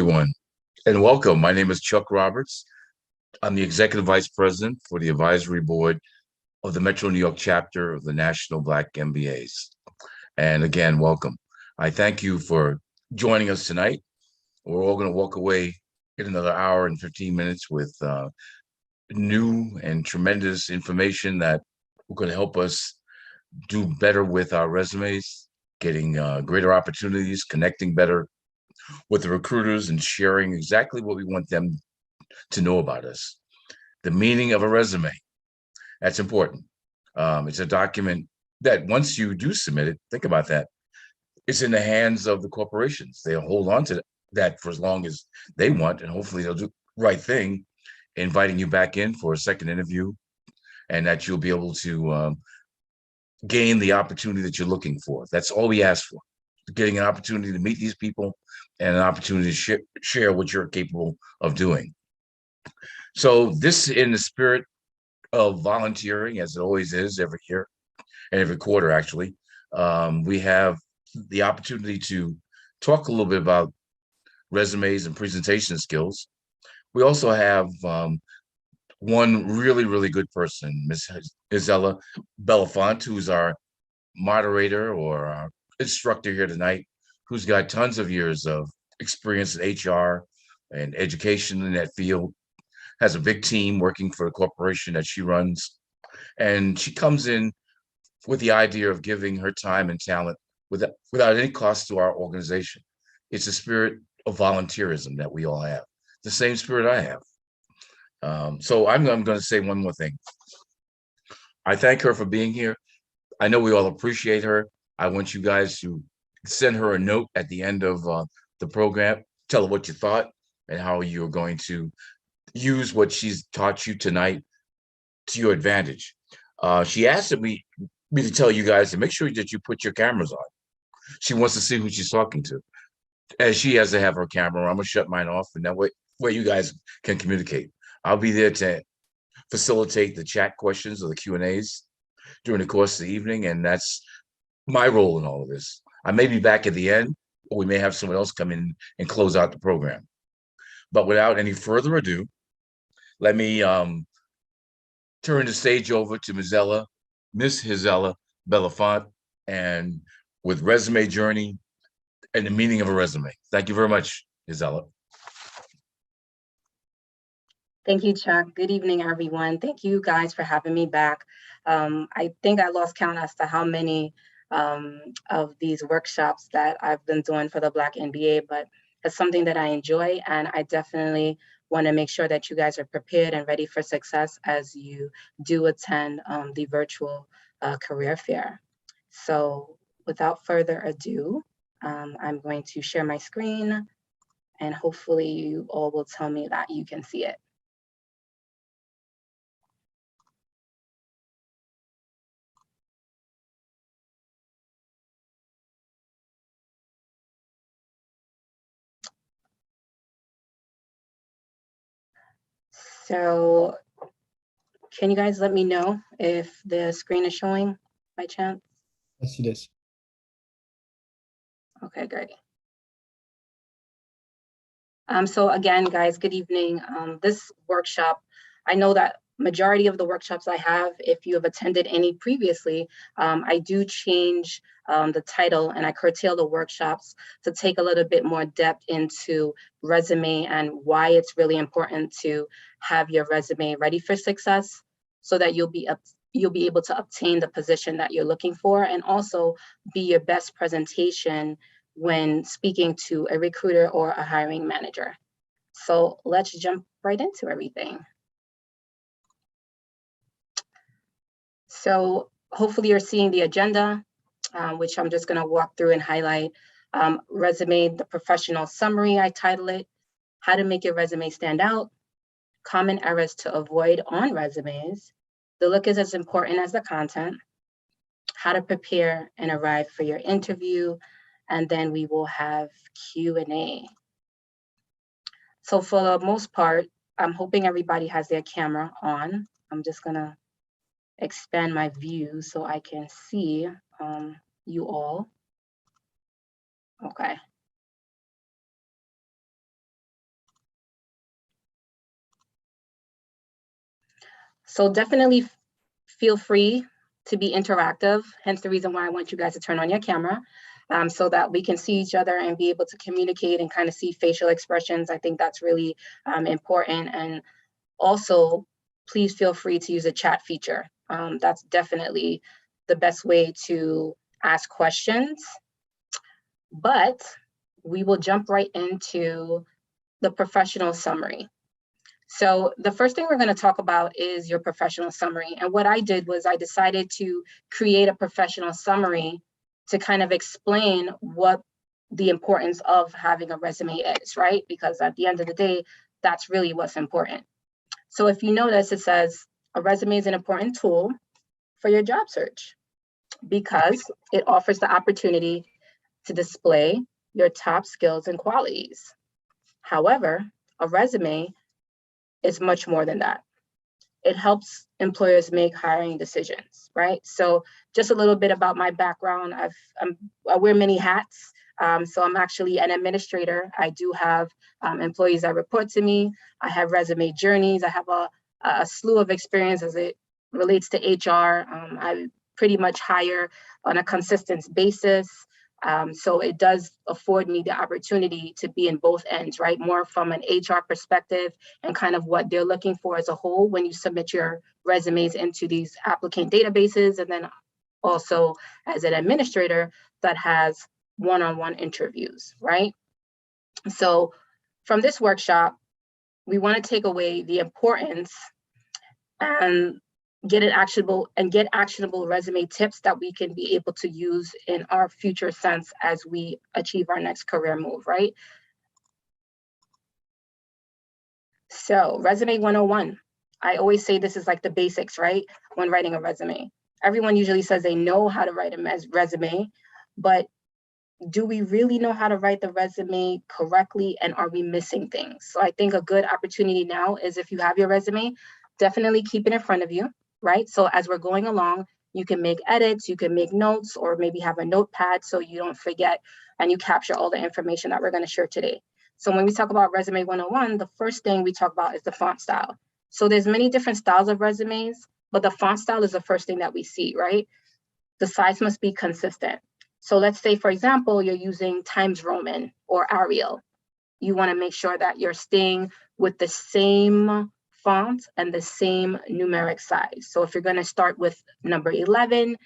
Everyone, and welcome. My name is Chuck Roberts. I'm the Executive Vice President for the Advisory Board of the Metro New York chapter of the National Black MBAs. And again, welcome. I thank you for joining us tonight. We're all going to walk away in another hour and 15 minutes with new and tremendous information that will going to help us do better with our resumes, getting greater opportunities, connecting better with the recruiters, and sharing exactly what we want them to know about us. The meaning of a resume, that's important. It's a document that once you do submit it, think about that. It's in the hands of the corporations. They'll hold on to that for as long as they want, and hopefully they'll do the right thing, inviting you back in for a second interview, and that you'll be able to gain the opportunity that you're looking for. That's all we ask for, getting an opportunity to meet these people and an opportunity to share what you're capable of doing. So this, in the spirit of volunteering, as it always is every year and every quarter, actually, we have the opportunity to talk a little bit about resumes and presentation skills. We also have one really, really good person, Ms. Isella Belafont, who's our moderator or our instructor here tonight, who's got tons of years of experience in HR and education in that field, has a big team working for the corporation that she runs. And she comes in with the idea of giving her time and talent without any cost to our organization. It's a spirit of volunteerism that we all have, the same spirit I have. So I'm going to say one more thing. I thank her for being here. I know we all appreciate her. I want you guys to send her a note at the end of the program. Tell her what you thought and how you're going to use what she's taught you tonight to your advantage. She asked me to tell you guys to make sure that you put your cameras on. She wants to see who she's talking to. As she has to have her camera, I'm gonna shut mine off, and that way you guys can communicate. I'll be there to facilitate the chat questions or the Q&As during the course of the evening, and that's my role in all of this. I may be back at the end, or we may have someone else come in and close out the program. But without any further ado, let me turn the stage over to Miss Isella Belafont, and with Resume Journey and the meaning of a resume. Thank you very much, Isella. Thank you, Chuck. Good evening, everyone. Thank you guys for having me back. I think I lost count as to how many of these workshops that I've been doing for the Black MBA, but it's something that I enjoy, and I definitely want to make sure that you guys are prepared and ready for success as you do attend the virtual career fair. So without further ado, I'm going to share my screen, and hopefully you all will tell me that you can see it. So can you guys let me know if the screen is showing by chance? Yes, it is. Okay, great. So again, guys, good evening. This workshop, I know that majority of the workshops I have, if you have attended any previously, I do change the title and I curtail the workshops to take a little bit more depth into resume and why it's really important to have your resume ready for success so that you'll be able to obtain the position that you're looking for, and also be your best presentation when speaking to a recruiter or a hiring manager. So let's jump right into everything. So hopefully you're seeing the agenda, which I'm just going to walk through and highlight. Resume, the professional summary, I title it. How to make your resume stand out. Common errors to avoid on resumes. The look is as important as the content. How to prepare and arrive for your interview. And then we will have Q&A. So for the most part, I'm hoping everybody has their camera on. I'm just gonna expand my view so I can see you all. Okay. So definitely feel free to be interactive, hence the reason why I want you guys to turn on your camera so that we can see each other and be able to communicate and kind of see facial expressions. I think that's really important. And also, please feel free to use a chat feature. That's definitely the best way to ask questions. But we will jump right into the professional summary. So the first thing we're going to talk about is your professional summary. And what I did was I decided to create a professional summary to kind of explain what the importance of having a resume is, right? Because at the end of the day, that's really what's important. So if you notice, it says a resume is an important tool for your job search because it offers the opportunity to display your top skills and qualities. However, a resume is much more than that. It helps employers make hiring decisions, right? So just a little bit about my background. I wear many hats. So I'm actually an administrator. I do have employees that report to me. I have resume journeys. I have a slew of experience as it relates to HR. I pretty much hire on a consistent basis. So it does afford me the opportunity to be in both ends, right? More from an HR perspective and kind of what they're looking for as a whole when you submit your resumes into these applicant databases, and then also as an administrator that has one-on-one interviews, right? So from this workshop, we want to take away the importance and get actionable resume tips that we can be able to use in our future sense as we achieve our next career move, right? So resume 101. I always say this is like the basics, right? When writing a resume. Everyone usually says they know how to write a resume, but do we really know how to write the resume correctly, and are we missing things? So I think a good opportunity now is, if you have your resume, definitely keep it in front of you, right? So as we're going along, you can make edits, you can make notes, or maybe have a notepad so you don't forget and you capture all the information that we're going to share today. So when we talk about resume 101, the first thing we talk about is the font style. So there's many different styles of resumes, but the font style is the first thing that we see, right? The size must be consistent. So let's say, for example, you're using Times Roman or Arial. You want to make sure that you're staying with the same font and the same numeric size. So if you're going to start with number 11,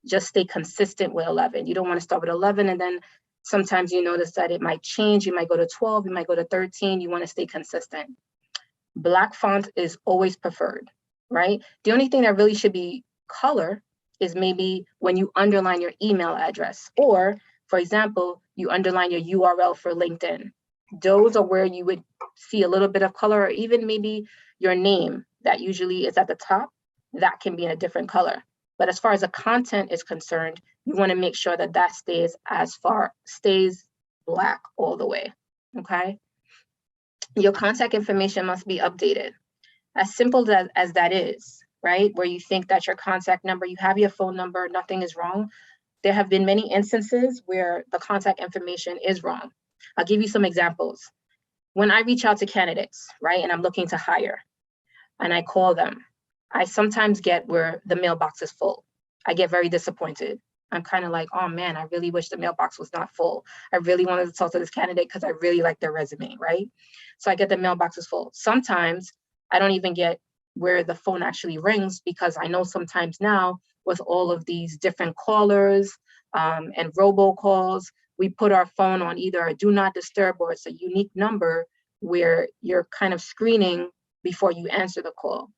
just stay consistent with 11. You don't want to start with 11 and then sometimes you notice that it might change. You might go to 12, you might go to 13. You want to stay consistent. Black font is always preferred, right? The only thing that really should be color is maybe when you underline your email address, or for example, you underline your URL for LinkedIn. Those are where you would see a little bit of color, or even maybe your name that usually is at the top, that can be in a different color. But as far as the content is concerned, you want to make sure that that stays black all the way, okay? Your contact information must be updated. As simple as that is, right? Where you think that your contact number, you have your phone number, nothing is wrong. There have been many instances where the contact information is wrong. I'll give you some examples. When I reach out to candidates, right, and I'm looking to hire, and I call them, I sometimes get where the mailbox is full. I get very disappointed. I'm kind of like, oh man, I really wish the mailbox was not full. I really wanted to talk to this candidate because I really like their resume, right? So I get the mailbox is full. Sometimes I don't even get where the phone actually rings, because I know sometimes now with all of these different callers and robocalls, we put our phone on either a do not disturb or it's a unique number where you're kind of screening before you answer the call.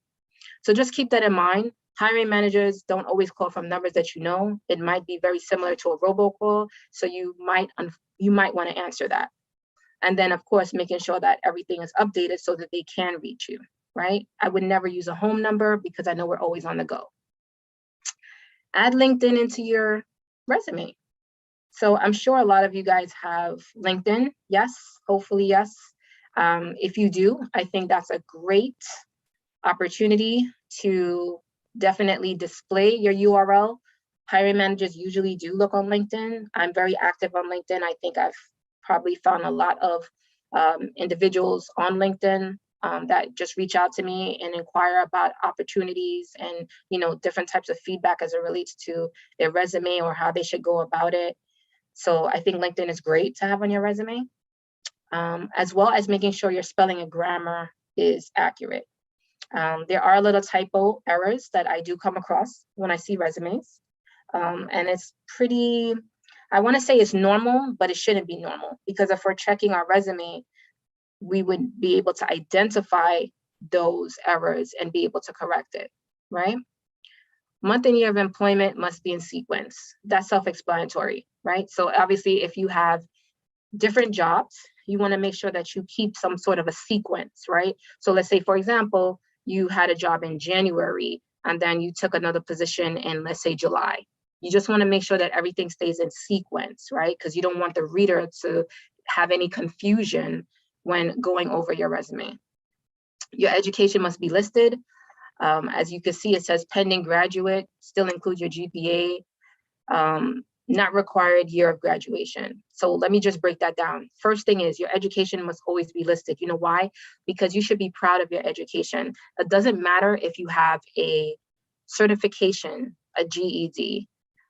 So just keep that in mind. Hiring managers don't always call from numbers that you know. It might be very similar to a robocall, so you might want to answer that. And then, of course, making sure that everything is updated so that they can reach you, right? I would never use a home number because I know we're always on the go. Add LinkedIn into your resume. So I'm sure a lot of you guys have LinkedIn. Yes, hopefully, yes. If you do, I think that's a great opportunity to definitely display your URL. Hiring managers usually do look on LinkedIn. I'm very active on LinkedIn. I think I've probably found a lot of individuals on LinkedIn. that just reach out to me and inquire about opportunities and, different types of feedback as it relates to their resume or how they should go about it. So I think LinkedIn is great to have on your resume, as well as making sure your spelling and grammar is accurate. There are little typo errors that I do come across when I see resumes. And it's pretty, I want to say it's normal, but it shouldn't be normal, because if we're checking our resume, we would be able to identify those errors and be able to correct it, right? Month and year of employment must be in sequence. That's self-explanatory, right? So obviously, if you have different jobs, you want to make sure that you keep some sort of a sequence, right? So let's say, for example, you had a job in January and then you took another position in, let's say, July. You just want to make sure that everything stays in sequence, right? Because you don't want the reader to have any confusion when going over your resume. Your education must be listed. As you can see, it says pending graduate, still include your GPA, not required year of graduation. So let me just break that down. First thing is your education must always be listed. You know why? Because you should be proud of your education. It doesn't matter if you have a certification, a GED,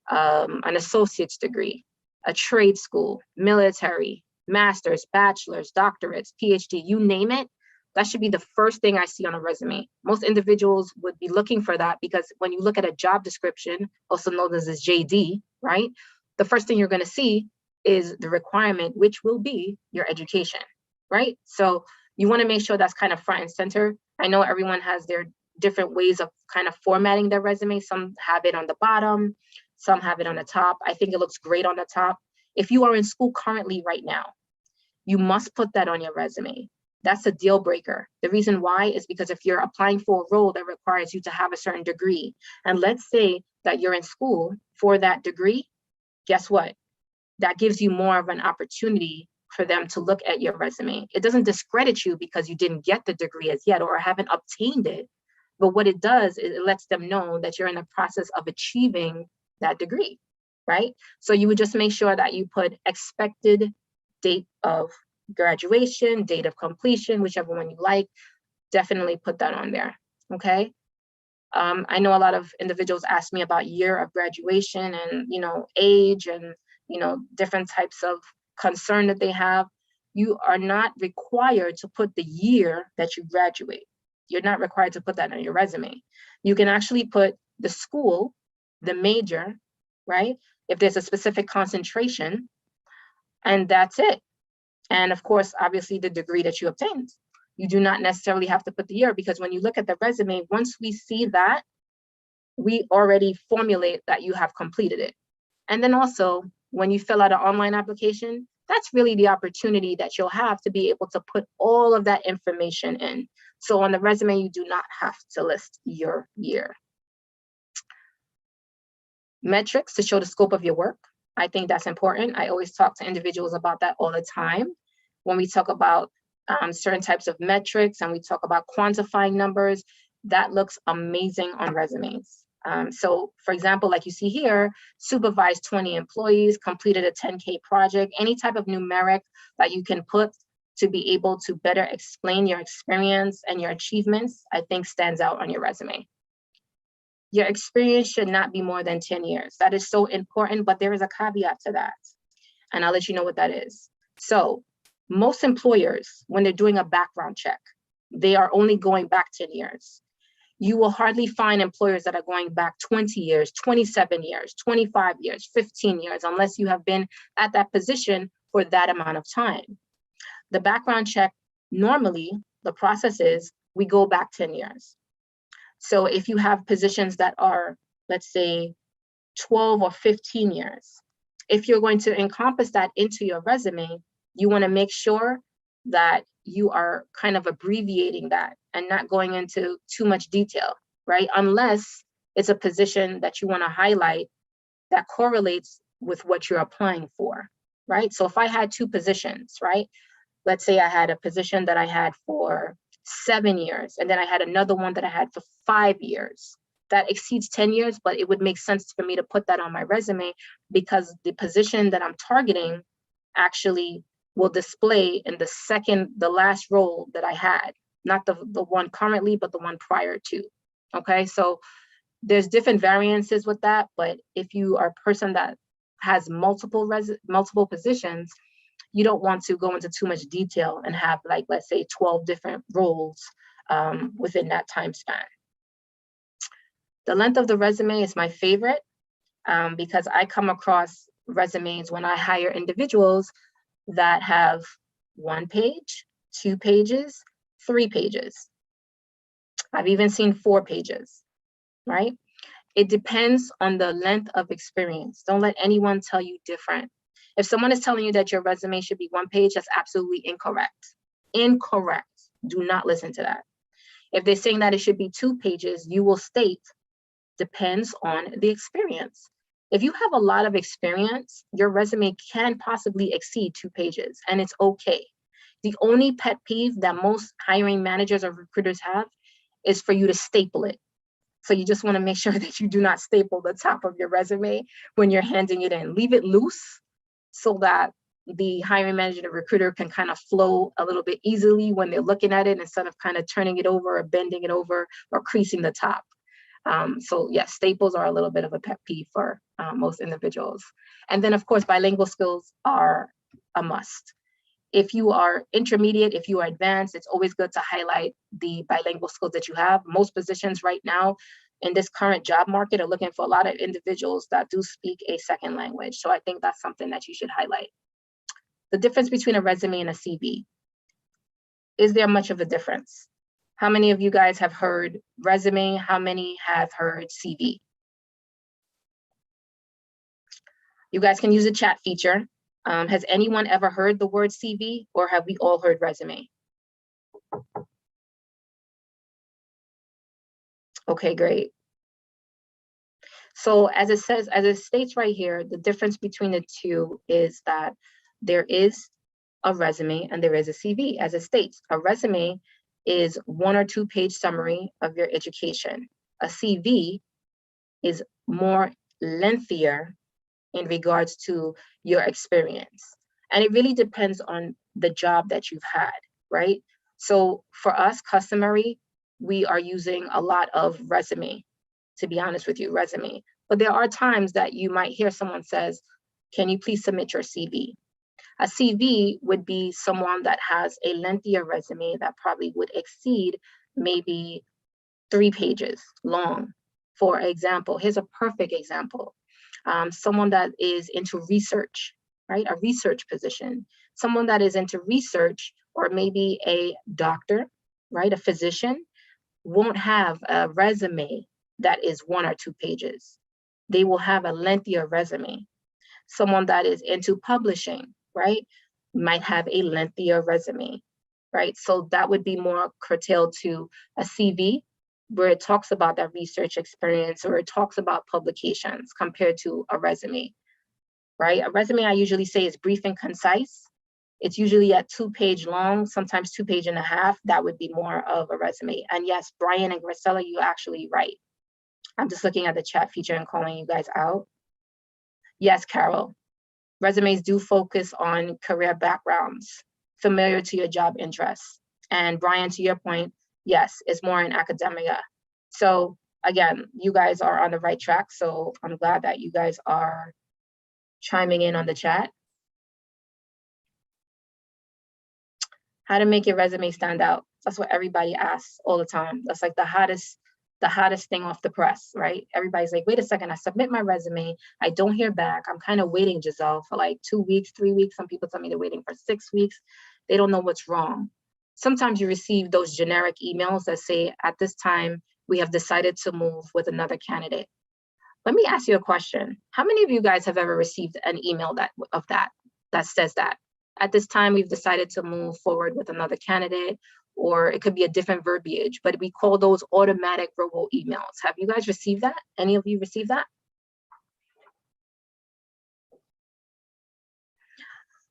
an associate's degree, a trade school, military, master's, bachelor's, doctorates, PhD, you name it. That should be the first thing I see on a resume. Most individuals would be looking for that because when you look at a job description, also known as a JD, right? The first thing you're going to see is the requirement, which will be your education, right? So you want to make sure that's kind of front and center. I know everyone has their different ways of kind of formatting their resume. Some have it on the bottom, some have it on the top. I think it looks great on the top. If you are in school currently right now, you must put that on your resume. That's a deal breaker. The reason why is because if you're applying for a role that requires you to have a certain degree, and let's say that you're in school for that degree, guess what? That gives you more of an opportunity for them to look at your resume. It doesn't discredit you because you didn't get the degree as yet or haven't obtained it. But what it does is it lets them know that you're in the process of achieving that degree, right? So you would just make sure that you put expected date of graduation, date of completion, whichever one you like, definitely put that on there, okay? I know a lot of individuals ask me about year of graduation and, age and, different types of concern that they have. You are not required to put the year that you graduate. You're not required to put that on your resume. You can actually put the school, the major, right? If there's a specific concentration, and that's it. And of course, obviously the degree that you obtained. You do not necessarily have to put the year because when you look at the resume, once we see that, we already formulate that you have completed it. And then also, when you fill out an online application, that's really the opportunity that you'll have to be able to put all of that information in. So on the resume, you do not have to list your year. Metrics to show the scope of your work. I think that's important. I always talk to individuals about that all the time. When we talk about certain types of metrics and we talk about quantifying numbers, that looks amazing on resumes. So for example, like you see here, supervised 20 employees, completed a 10K project, any type of numeric that you can put to be able to better explain your experience and your achievements, I think stands out on your resume. Your experience should not be more than 10 years. That is so important, but there is a caveat to that. And I'll let you know what that is. So most employers, when they're doing a background check, they are only going back 10 years. You will hardly find employers that are going back 20 years, 27 years, 25 years, 15 years, unless you have been at that position for that amount of time. The background check, normally, the process is we go back 10 years. So if you have positions that are, let's say, 12 or 15 years, if you're going to encompass that into your resume, you want to make sure that you are kind of abbreviating that and not going into too much detail, right? Unless it's a position that you want to highlight that correlates with what you're applying for, right? So if I had two positions, right? Let's say I had a position that I had for 7 years, and then I had another one that I had for 5 years. That exceeds 10 years, but it would make sense for me to put that on my resume because the position that I'm targeting actually will display in the last role that I had, not the one currently, but the one prior to. Okay, so there's different variances with that, but if you are a person that has multiple positions, you don't want to go into too much detail and have, like, let's say 12 different roles within that time span. The length of the resume is my favorite because I come across resumes when I hire individuals that have 1 page, 2 pages, 3 pages. I've even seen 4 pages, right? It depends on the length of experience. Don't let anyone tell you different. If someone is telling you that your resume should be 1 page, that's absolutely incorrect. Incorrect. Do not listen to that. If they're saying that it should be 2 pages, you will state, depends on the experience. If you have a lot of experience, your resume can possibly exceed 2 pages, and it's okay. The only pet peeve that most hiring managers or recruiters have is for you to staple it. So you just want to make sure that you do not staple the top of your resume when you're handing it in. Leave it loose so that the hiring manager or recruiter can kind of flow a little bit easily when they're looking at it, instead of kind of turning it over or bending it over or creasing the top. So yes, staples are a little bit of a pet peeve for most individuals. And then of course, bilingual skills are a must. If you are intermediate, if you are advanced, it's always good to highlight the bilingual skills that you have. Most positions right now in this current job market are looking for a lot of individuals that do speak a second language. So I think that's something that you should highlight. The difference between a resume and a CV. Is there much of a difference? How many of you guys have heard resume? How many have heard CV? You guys can use the chat feature. Has anyone ever heard the word CV, or have we all heard resume? Okay, great. So as it says, as it states right here, the difference between the two is that there is a resume and there is a CV. As it states, a resume is 1 or 2 page summary of your education. A CV is more lengthier in regards to your experience. And it really depends on the job that you've had, right? So for us, customary, we are using a lot of resume, to be honest with you, resume. But there are times that you might hear someone says, can you please submit your CV? A CV would be someone that has a lengthier resume that probably would exceed maybe 3 pages long. For example, here's a perfect example. Someone that is into research, right? A research position. Someone that is into research, or maybe a doctor, right? A physician, won't have a resume that is 1 or 2 pages. They will have a lengthier resume. Someone that is into publishing, right, might have a lengthier resume, right? So that would be more curtailed to a CV, where it talks about that research experience, or it talks about publications, compared to a resume, right? A resume, I usually say, is brief and concise. It's usually at 2 page long, sometimes 2 page and a half. That would be more of a resume. And yes, Brian and Grisella, you're actually right. I'm just looking at the chat feature and calling you guys out. Yes, Carol, resumes do focus on career backgrounds, familiar to your job interests. And Brian, to your point, yes, it's more in academia. So again, you guys are on the right track. So I'm glad that you guys are chiming in on the chat. How to make your resume stand out. That's what everybody asks all the time. That's like the hottest thing off the press, right? Everybody's like, wait a second, I submit my resume, I don't hear back. I'm kind of waiting, Giselle, for like 2 weeks, 3 weeks. Some people tell me they're waiting for 6 weeks. They don't know what's wrong. Sometimes you receive those generic emails that say, at this time, we have decided to move with another candidate. Let me ask you a question. How many of you guys have ever received an email that says that? At this time, we've decided to move forward with another candidate, or it could be a different verbiage, but we call those automatic robo emails. Have you guys received that? Any of you received that?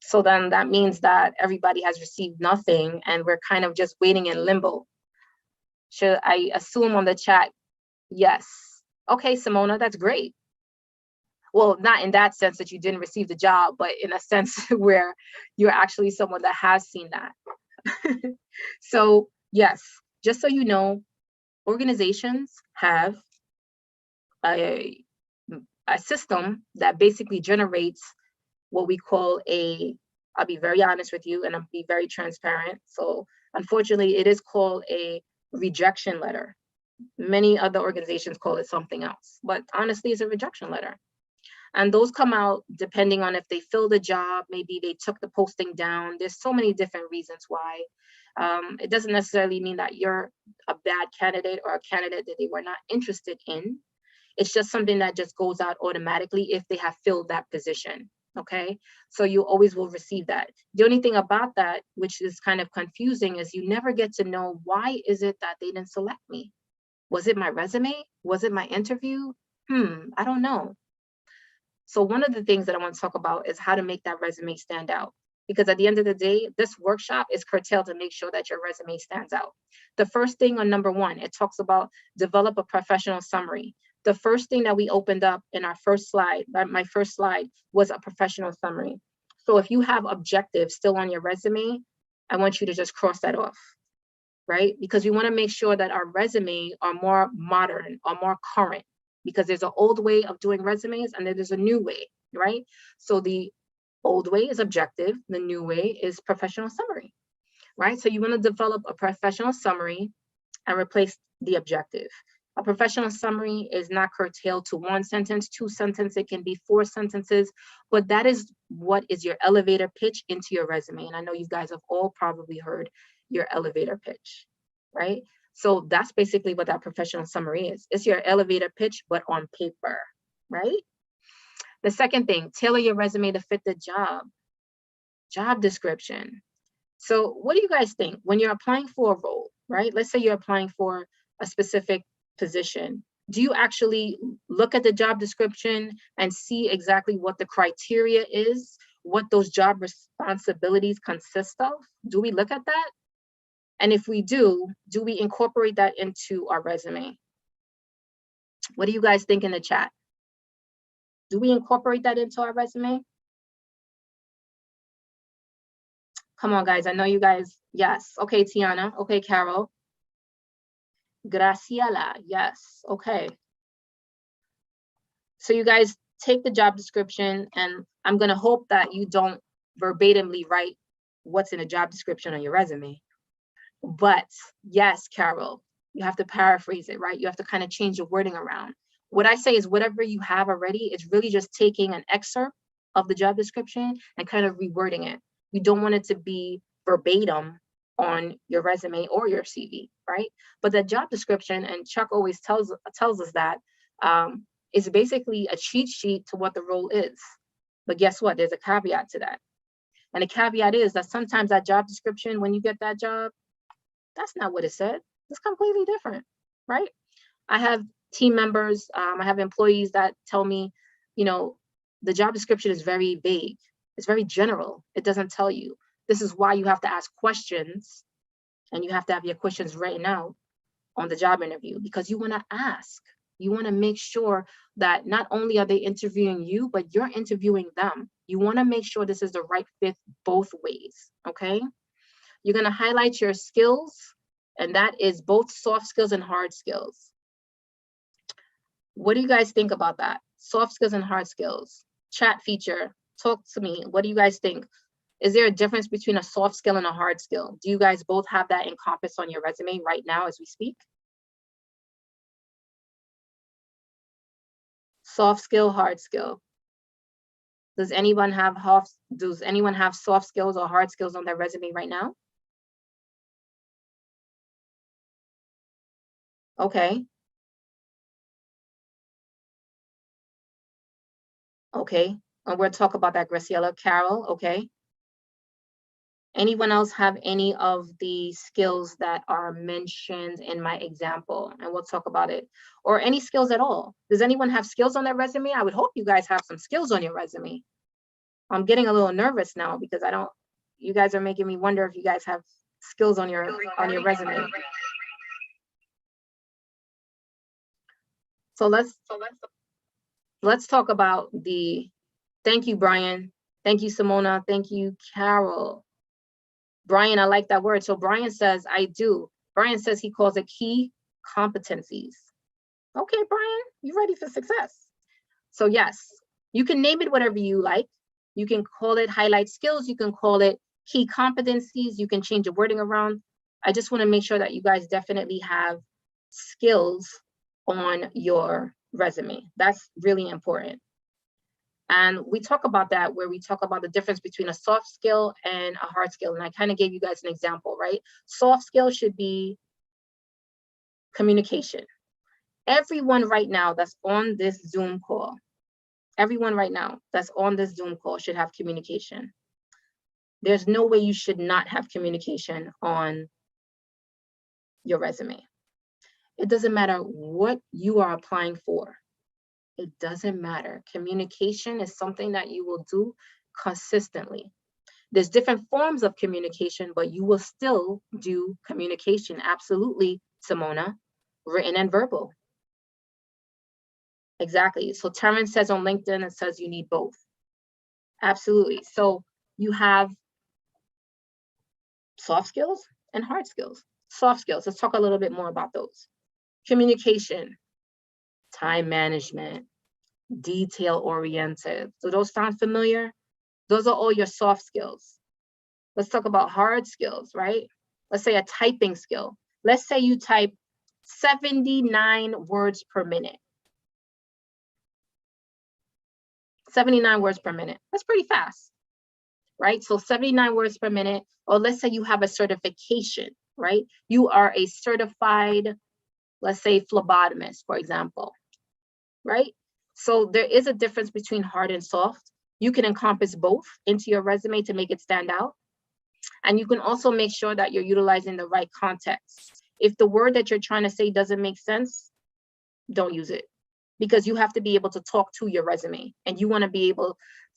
So then that means that everybody has received nothing and we're kind of just waiting in limbo. Should I assume on the chat? Yes. Okay, Simona, that's great. Well, not in that sense that you didn't receive the job, but in a sense where you're actually someone that has seen that. So Yes, just so you know, organizations have a system that basically generates what we call I'll be very honest with you and I'll be very transparent. So unfortunately, it is called a rejection letter. Many other organizations call it something else, but honestly, it's a rejection letter. And those come out depending on if they filled the job, maybe they took the posting down. There's so many different reasons why. It doesn't necessarily mean that you're a bad candidate or a candidate that they were not interested in. It's just something that just goes out automatically if they have filled that position. Okay, so you always will receive that. The only thing about that, which is kind of confusing, is you never get to know why is it that they didn't select me. Was it my resume? Was it my interview? I don't know. So one of the things that I want to talk about is how to make that resume stand out. Because at the end of the day, this workshop is curtailed to make sure that your resume stands out. The first thing on number 1, it talks about develop a professional summary. The first thing that we opened up in our first slide, my first slide, was a professional summary. So if you have objectives still on your resume, I want you to just cross that off, right? Because we want to make sure that our resume are more modern or more current, because there's an old way of doing resumes and then there's a new way, right? So the old way is objective, the new way is professional summary, right? So you want to develop a professional summary and replace the objective. A professional summary is not curtailed to 1 sentence, 2 sentences, it can be 4 sentences, but that is what is your elevator pitch into your resume. And I know you guys have all probably heard your elevator pitch, right? So that's basically what that professional summary is. It's your elevator pitch, but on paper, right? The second thing, tailor your resume to fit the job description. So what do you guys think when you're applying for a role, right? Let's say you're applying for a specific position. Do you actually look at the job description and see exactly what the criteria is, what those job responsibilities consist of? Do we look at that? And if we do we incorporate that into our resume? What do you guys think in the chat? Do we incorporate that into our resume? Come on, guys. I know you guys. Yes. Okay, Tiana. Okay, Carol. Graciela. Yes. Okay. So you guys take the job description, and I'm going to hope that you don't verbatimly write what's in a job description on your resume. But yes, Carol, you have to paraphrase it, right? You have to kind of change the wording around. What I say is whatever you have already, it's really just taking an excerpt of the job description and kind of rewording it. You don't want it to be verbatim on your resume or your CV, right? But the job description, and Chuck always tells us that, is basically a cheat sheet to what the role is. But guess what? There's a caveat to that. And the caveat is that sometimes that job description, when you get that job, that's not what it said. It's completely different, right? I have team members, I have employees that tell me, the job description is very vague. It's very general. It doesn't tell you. This is why you have to ask questions, and you have to have your questions written out on the job interview, because you want to ask. You want to make sure that not only are they interviewing you, but you're interviewing them. You want to make sure this is the right fit both ways, okay? You're going to highlight your skills, and that is both soft skills and hard skills. What do you guys think about that? Soft skills and hard skills. Chat feature, talk to me. What do you guys think? Is there a difference between a soft skill and a hard skill? Do you guys both have that encompassed on your resume right now as we speak? Soft skill, hard skill. Does anyone have soft skills or hard skills on their resume right now? Okay. Okay. And we'll talk about that, Graciela. Carol, okay. Anyone else have any of the skills that are mentioned in my example? And we'll talk about it. Or any skills at all. Does anyone have skills on their resume? I would hope you guys have some skills on your resume. I'm getting a little nervous now because you guys are making me wonder if you guys have skills on your resume. So let's talk about thank you, Brian. Thank you, Simona. Thank you, Carol. Brian, I like that word. So Brian says, I do. Brian says he calls it key competencies. Okay, Brian, you ready for success? So yes, you can name it whatever you like. You can call it highlight skills. You can call it key competencies. You can change the wording around. I just want to make sure that you guys definitely have skills on your resume. That's really important. And we talk about that where we talk about the difference between a soft skill and a hard skill. And I kind of gave you guys an example, right? Soft skill should be communication. Everyone right now that's on this Zoom call, everyone right now that's on this Zoom call should have communication. There's no way you should not have communication on your resume. It doesn't matter what you are applying for. It doesn't matter. Communication is something that you will do consistently. There's different forms of communication, but you will still do communication. Absolutely, Simona, written and verbal. Exactly. So Terrence says on LinkedIn, it says you need both. Absolutely. So you have soft skills and hard skills. Soft skills, let's talk a little bit more about those. Communication, time management, detail oriented. Do those sound familiar? Those are all your soft skills. Let's talk about hard skills, right? Let's say a typing skill. Let's say you type 79 words per minute. 79 words per minute. That's pretty fast, right? So 79 words per minute, or let's say you have a certification, right? You are a certified, let's say phlebotomist, for example, right? So there is a difference between hard and soft. You can encompass both into your resume to make it stand out. And you can also make sure that you're utilizing the right context. If the word that you're trying to say doesn't make sense, don't use it. Because you have to be able to talk to your resume and you want to be able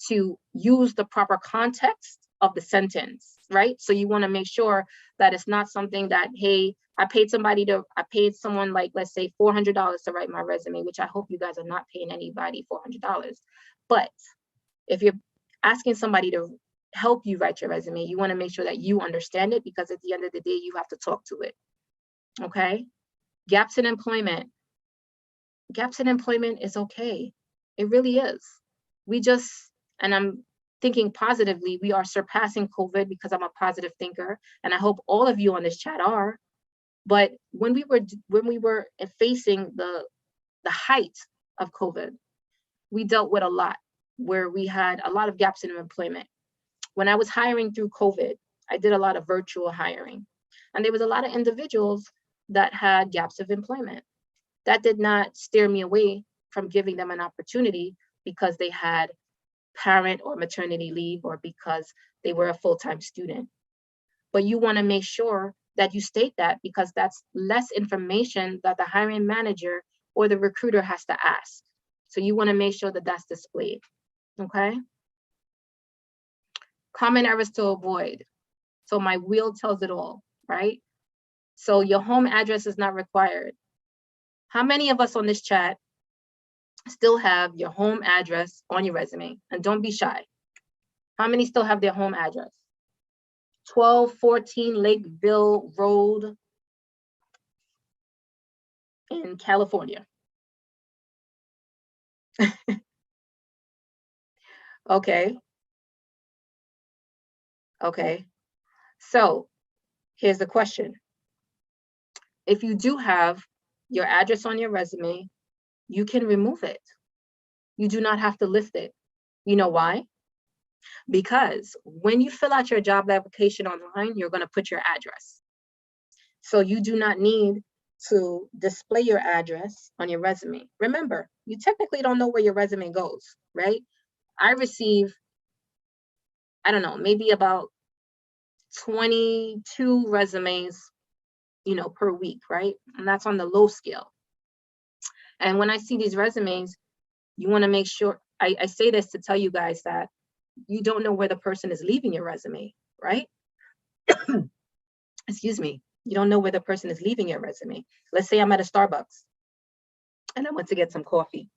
to use the proper context of the sentence, right? So you want to make sure that it's not something that, hey, I paid someone like, let's say $400 to write my resume, which I hope you guys are not paying anybody $400. But if you're asking somebody to help you write your resume, you want to make sure that you understand it, because at the end of the day, you have to talk to it. Okay. Gaps in employment. Gaps in employment is okay. It really is. And I'm thinking positively, we are surpassing COVID because I'm a positive thinker. And I hope all of you on this chat are. But when we were facing the height of COVID, we dealt with a lot where we had a lot of gaps in employment. When I was hiring through COVID, I did a lot of virtual hiring. And there was a lot of individuals that had gaps of employment. That did not steer me away from giving them an opportunity because they had parent or maternity leave or because they were a full-time student. But you want to make sure that you state that, because that's less information that the hiring manager or the recruiter has to ask. So you want to make sure that that's displayed. Okay. Common errors to avoid. So my wheel tells it all, right? So your home address is not required. How many of us on this chat still have your home address on your resume? And don't be shy. How many still have their home address? 1214 Lakeville Road in California. Okay. Okay. So here's the question. If you do have your address on your resume, you can remove it. You do not have to list it. You know why? Because when you fill out your job application online, you're going to put your address. So you do not need to display your address on your resume. Remember, you technically don't know where your resume goes, right? I receive, I don't know, maybe about 22 resumes, per week, right? And that's on the low scale. And when I see these resumes, you want to make sure, I say this to tell you guys that you don't know where the person is leaving your resume, right? Excuse me. You don't know where the person is leaving your resume. Let's say I'm at a Starbucks and I went to get some coffee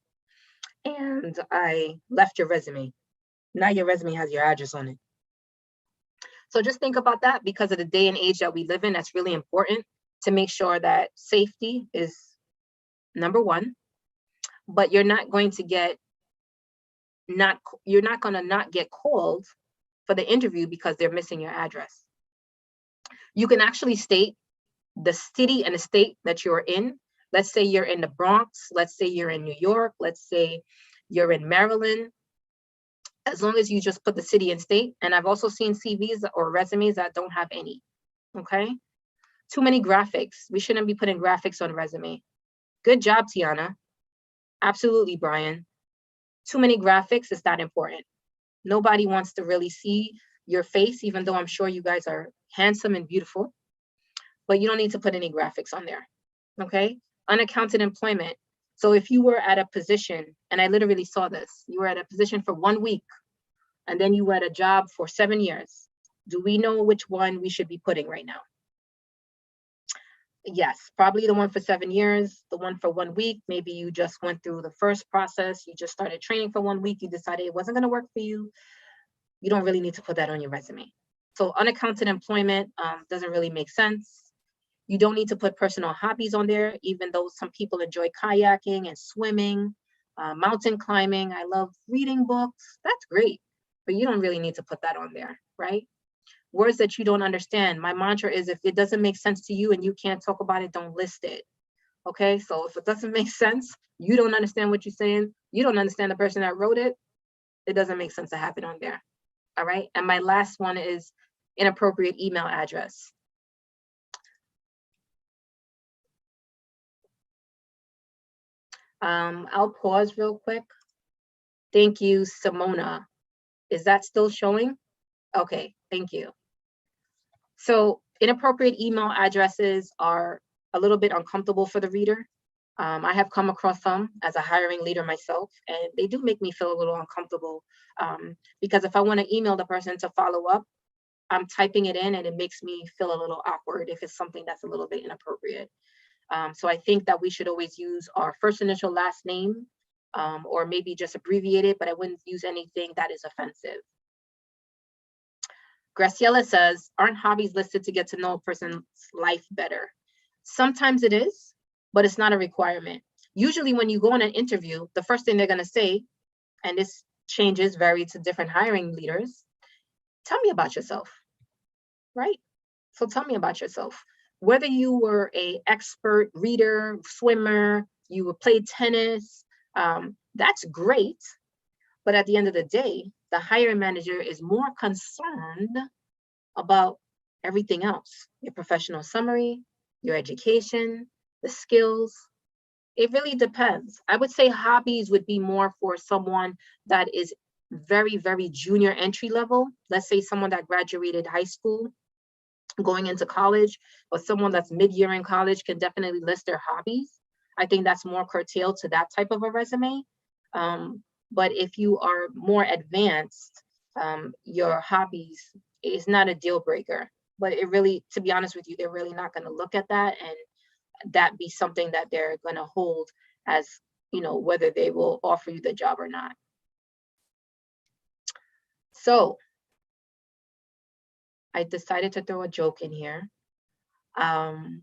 and I left your resume. Now your resume has your address on it. So just think about that, because of the day and age that we live in. That's really important. to make sure that safety is number one, but you're not going to not get called for the interview because they're missing your address. You can actually state the city and the state that you're in. Let's say you're in the Bronx. Let's say you're in New York. Let's say you're in Maryland. As long as you just put the city and state. And I've also seen CVs or resumes that don't have any. Okay. Too many graphics. We shouldn't be putting graphics on a resume. Good job, Tiana. Absolutely, Brian. Too many graphics is not important. Nobody wants to really see your face, even though I'm sure you guys are handsome and beautiful, but you don't need to put any graphics on there. Okay. Unaccounted employment. So if you were at a position, and I literally saw this, you were at a position for 1 week, and then you were at a job for 7 years. Do we know which one we should be putting right now? Yes, probably the one for 7 years, the one for 1 week. Maybe you just went through the first process. You just started training for 1 week. You decided it wasn't going to work for you. You don't really need to put that on your resume. So unaccounted employment doesn't really make sense. You don't need to put personal hobbies on there, even though some people enjoy kayaking and swimming, mountain climbing. I love reading books. That's great, but you don't really need to put that on there, right? Words that you don't understand. My mantra is if it doesn't make sense to you and you can't talk about it, don't list it. Okay, so if it doesn't make sense, you don't understand what you're saying, you don't understand the person that wrote it, it doesn't make sense to have it on there. All right, and my last one is inappropriate email address. I'll pause real quick. Thank you, Simona. Is that still showing? Okay, thank you. So inappropriate email addresses are a little bit uncomfortable for the reader. I have come across some as a hiring leader myself, and they do make me feel a little uncomfortable because if I want to email the person to follow up, I'm typing it in and it makes me feel a little awkward if it's something that's a little bit inappropriate. So I think that we should always use our first initial last name or maybe just abbreviate it, but I wouldn't use anything that is offensive. Graciela says, aren't hobbies listed to get to know a person's life better? Sometimes it is, but it's not a requirement. Usually when you go on an interview, the first thing they're going to say, and this changes, vary to different hiring leaders, tell me about yourself, right? So tell me about yourself. Whether you were an expert reader, swimmer, you played tennis, that's great. But at the end of the day, the hiring manager is more concerned about everything else, your professional summary, your education, the skills. It really depends. I would say hobbies would be more for someone that is very, very junior entry level. Let's say someone that graduated high school, going into college, or someone that's mid-year in college can definitely list their hobbies. I think that's more curtailed to that type of a resume. But if you are more advanced, your hobbies is not a deal breaker. But it really, to be honest with you, they're really not going to look at that and that be something that they're going to hold as, you know, whether they will offer you the job or not. So I decided to throw a joke in here, and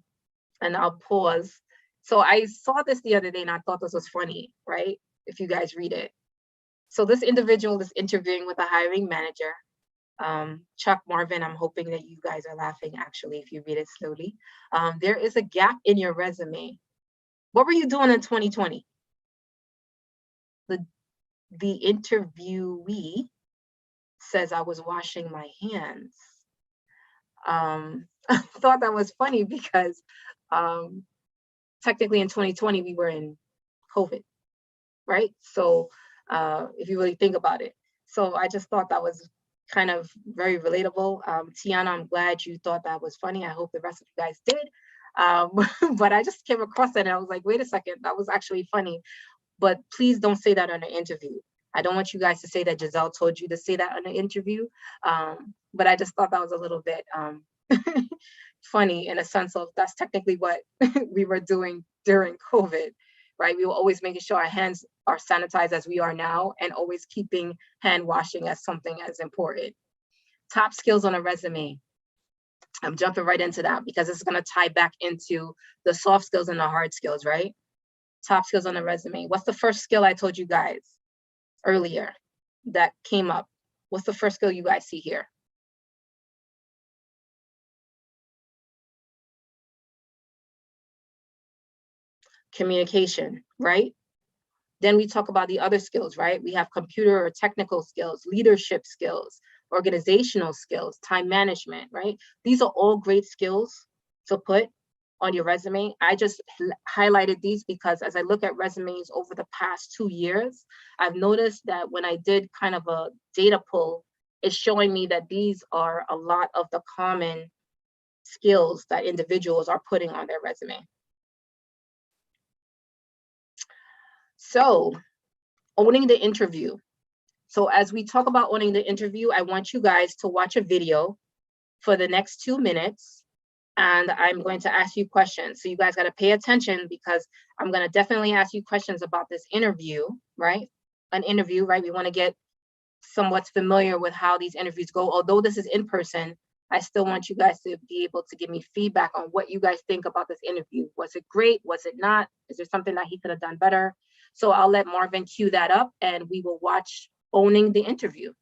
I'll pause. So I saw this the other day and I thought this was funny, right? If you guys read it. So this individual is interviewing with a hiring manager. Chuck, Marvin, I'm hoping that you guys are laughing actually if you read it slowly. There is a gap in your resume. What were you doing in 2020? The interviewee says, I was washing my hands. I thought that was funny because technically in 2020, we were in COVID, right? So if you really think about it. So I just thought that was kind of very relatable. Tiana, I'm glad you thought that was funny. I hope the rest of you guys did. But I just came across that and I was like, wait a second, that was actually funny. But please don't say that on an interview. I don't want you guys to say that Giselle told you to say that on an interview. But I just thought that was a little bit funny in a sense of that's technically what we were doing during COVID, right? We were always making sure our hands are sanitized as we are now and always keeping hand washing as something as important. Top skills on a resume. I'm jumping right into that because it's going to tie back into the soft skills and the hard skills, right? Top skills on the resume. What's the first skill I told you guys earlier that came up? What's the first skill you guys see here? Communication, right? Then we talk about the other skills, right? We have computer or technical skills, leadership skills, organizational skills, time management, right? These are all great skills to put on your resume. I just highlighted these because as I look at resumes over the past 2 years, I've noticed that when I did kind of a data pull, it's showing me that these are a lot of the common skills that individuals are putting on their resume. So, owning the interview. So as we talk about owning the interview, I want you guys to watch a video for the next 2 minutes, and I'm going to ask you questions. So you guys got to pay attention because I'm going to definitely ask you questions about this interview, right? An interview, right? We want to get somewhat familiar with how these interviews go. Although this is in person, I still want you guys to be able to give me feedback on what you guys think about this interview. Was it great? Was it not? Is there something that he could have done better? So I'll let Marvin cue that up and we will watch owning the interview.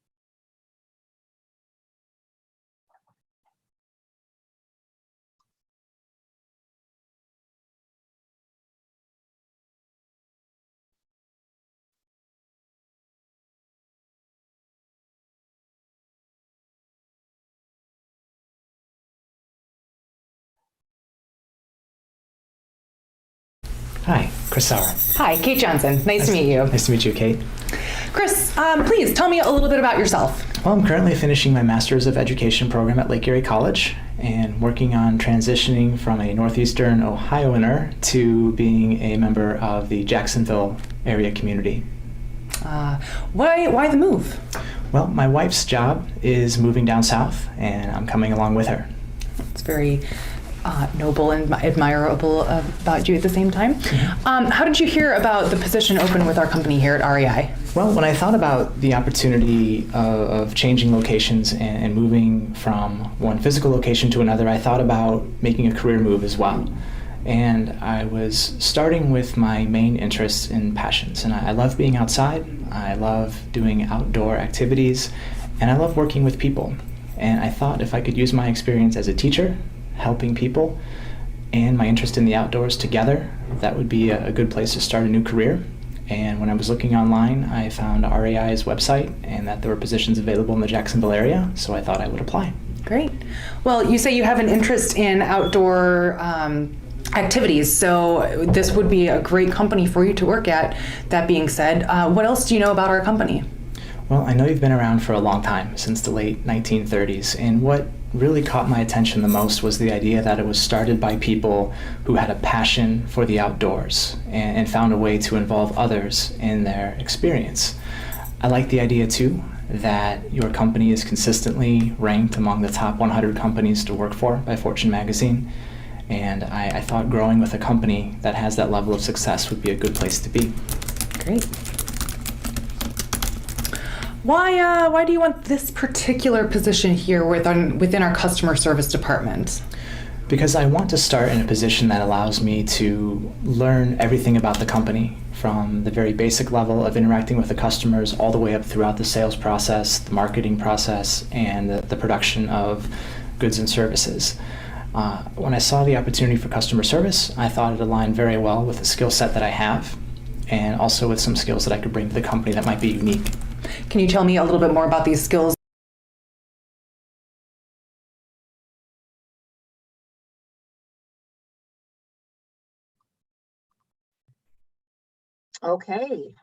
Hi, Chris Sauer. Hi, Kate Johnson. Nice to meet you. Nice to meet you, Kate. Chris, please tell me a little bit about yourself. Well, I'm currently finishing my Master's of Education program at Lake Erie College and working on transitioning from a Northeastern Ohioaner to being a member of the Jacksonville area community. Why the move? Well, my wife's job is moving down south, and I'm coming along with her. It's very noble and admirable about you at the same time. Mm-hmm. How did you hear about the position open with our company here at REI? Well, when I thought about the opportunity of changing locations and moving from one physical location to another, I thought about making a career move as well. And I was starting with my main interests and passions. And I love being outside, I love doing outdoor activities, and I love working with people. And I thought if I could use my experience as a teacher, helping people, and my interest in the outdoors together, that would be a good place to start a new career. And when I was looking online, I found REI's website and that there were positions available in the Jacksonville area, so I thought I would apply. Great. Well, you say you have an interest in outdoor activities, so this would be a great company for you to work at. That being said, what else do you know about our company? Well, I know you've been around for a long time, since the late 1930s, and what really caught my attention the most was the idea that it was started by people who had a passion for the outdoors and found a way to involve others in their experience. I like the idea too that your company is consistently ranked among the top 100 companies to work for by Fortune magazine, and I thought growing with a company that has that level of success would be a good place to be. Great. Why do you want this particular position here within our customer service department? Because I want to start in a position that allows me to learn everything about the company, from the very basic level of interacting with the customers all the way up throughout the sales process, the marketing process, and the production of goods and services. When I saw the opportunity for customer service, I thought it aligned very well with the skill set that I have, and also with some skills that I could bring to the company that might be unique. Can you tell me a little bit more about these skills? Okay.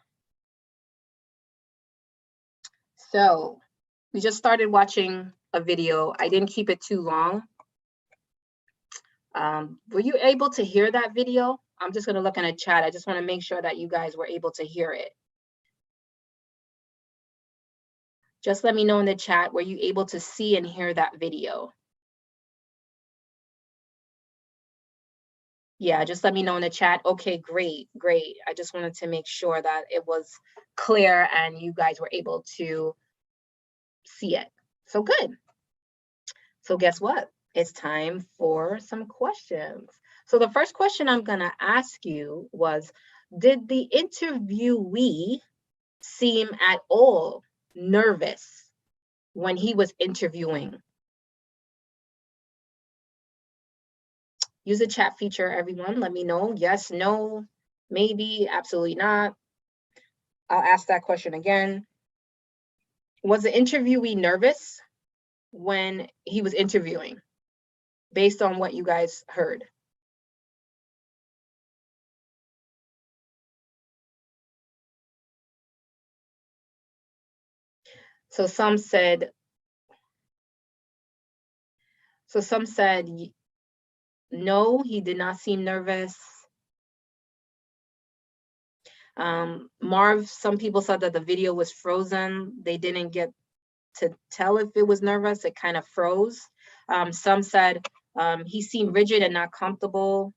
So we just started watching a video. I didn't keep it too long. Were you able to hear that video? I'm just going to look in a chat. I just want to make sure that you guys were able to hear it. Just let me know in the chat, were you able to see and hear that video? Yeah, just let me know in the chat. Okay, great, great. I just wanted to make sure that it was clear and you guys were able to see it. So good. So guess what? it's time for some questions. So the first question I'm gonna ask you was, did the interviewee seem at all nervous when he was interviewing? Use the chat feature, everyone. Let me know. Yes, no, maybe, absolutely not. I'll ask that question again. Was the interviewee nervous when he was interviewing, based on what you guys heard? So some said no, he did not seem nervous. Marv, some people said that the video was frozen. They didn't get to tell if it was nervous. It kind of froze. Some said he seemed rigid and not comfortable.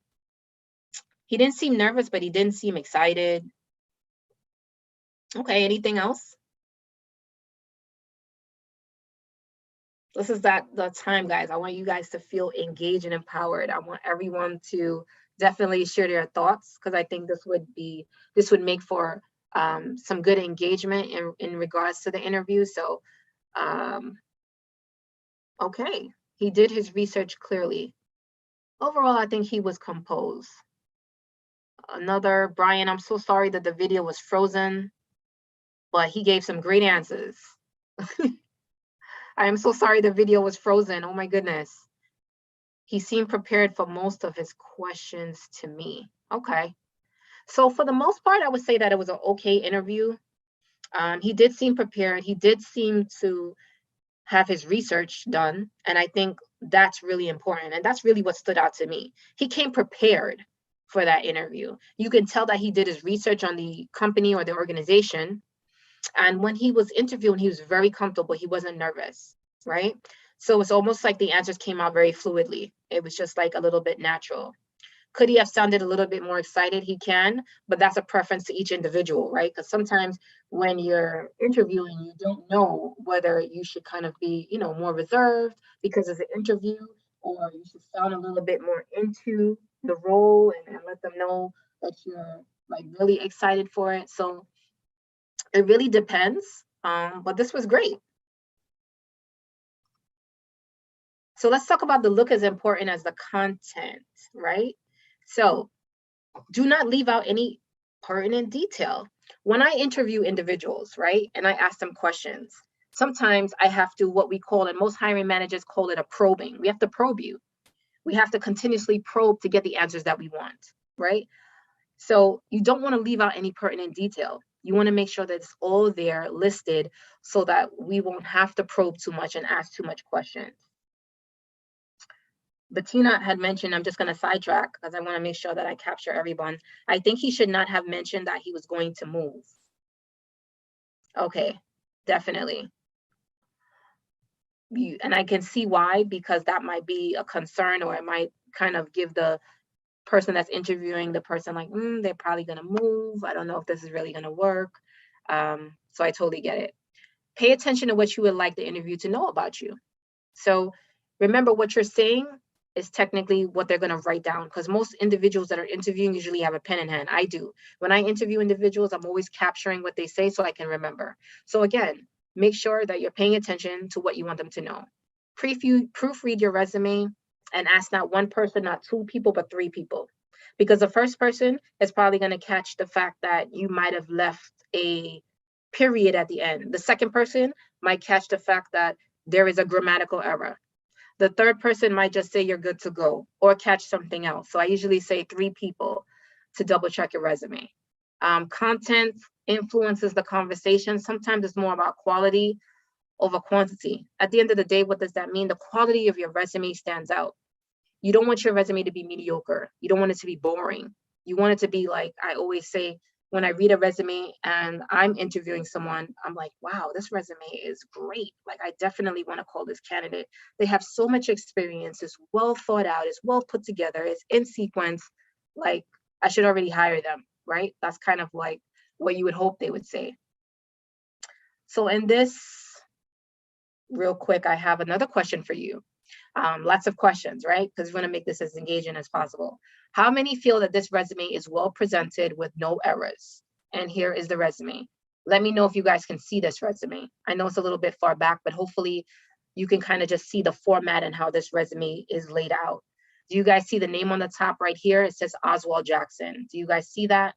He didn't seem nervous, but he didn't seem excited. Okay, anything else? This is the time, guys. I want you guys to feel engaged and empowered. I want everyone to definitely share their thoughts, because I think this would make for some good engagement in regards to the interview. So, okay, he did his research clearly. Overall, I think he was composed. Another, Brian, I'm so sorry that the video was frozen, but he gave some great answers. I am so sorry the video was frozen. Oh my goodness. He seemed prepared for most of his questions to me. Okay. So for the most part, I would say that it was an okay interview. He did seem prepared. He did seem to have his research done. And I think that's really important. And that's really what stood out to me. He came prepared for that interview. You can tell that he did his research on the company or the organization. And when he was interviewing, he was very comfortable. He wasn't nervous, right? So it's almost like the answers came out very fluidly. It was just like a little bit natural. Could he have sounded a little bit more excited? He can, but that's a preference to each individual, right? Because sometimes when you're interviewing, you don't know whether you should kind of be, more reserved because it's an interview, or you should sound a little bit more into the role and let them know that you're like really excited for it. So it really depends, but this was great. So let's talk about the look as important as the content, right? So do not leave out any pertinent detail. When I interview individuals, right, and I ask them questions, sometimes I have to, what we call, and most hiring managers call it, a probing. We have to probe you. We have to continuously probe to get the answers that we want, right? So you don't want to leave out any pertinent detail. You want to make sure that it's all there listed so that we won't have to probe too much and ask too much questions. Bettina had mentioned, I'm just going to sidetrack because I want to make sure that I capture everyone. I think he should not have mentioned that he was going to move. Okay, definitely. And I can see why, because that might be a concern, or it might kind of give the person that's interviewing the person like, they're probably going to move. I don't know if this is really going to work. So I totally get it. Pay attention to what you would like the interview to know about you. So remember, what you're saying is technically what they're going to write down, because most individuals that are interviewing usually have a pen in hand. I do. When I interview individuals, I'm always capturing what they say so I can remember. So again, make sure that you're paying attention to what you want them to know. Proofread your resume and ask not one person, not two people, but three people. Because the first person is probably going to catch the fact that you might have left a period at the end. The second person might catch the fact that there is a grammatical error. The third person might just say you're good to go, or catch something else. So I usually say three people to double check your resume. Content influences the conversation. Sometimes it's more about quality over quantity. At the end of the day, what does that mean? The quality of your resume stands out. You don't want your resume to be mediocre. You don't want it to be boring. You want it to be like, I always say, when I read a resume and I'm interviewing someone, I'm like, wow, this resume is great. Like, I definitely want to call this candidate. They have so much experience. It's well thought out. It's well put together. It's in sequence. Like, I should already hire them, right? That's kind of like what you would hope they would say. So in this, real quick, I have another question for you. Lots of questions, right? Because we want to make this as engaging as possible. How many feel that this resume is well presented with no errors? And here is the resume. Let me know if you guys can see this resume. I know it's a little bit far back, but hopefully you can kind of just see the format and how this resume is laid out. Do you guys see the name on the top right here? It says Oswald Jackson. Do you guys see that?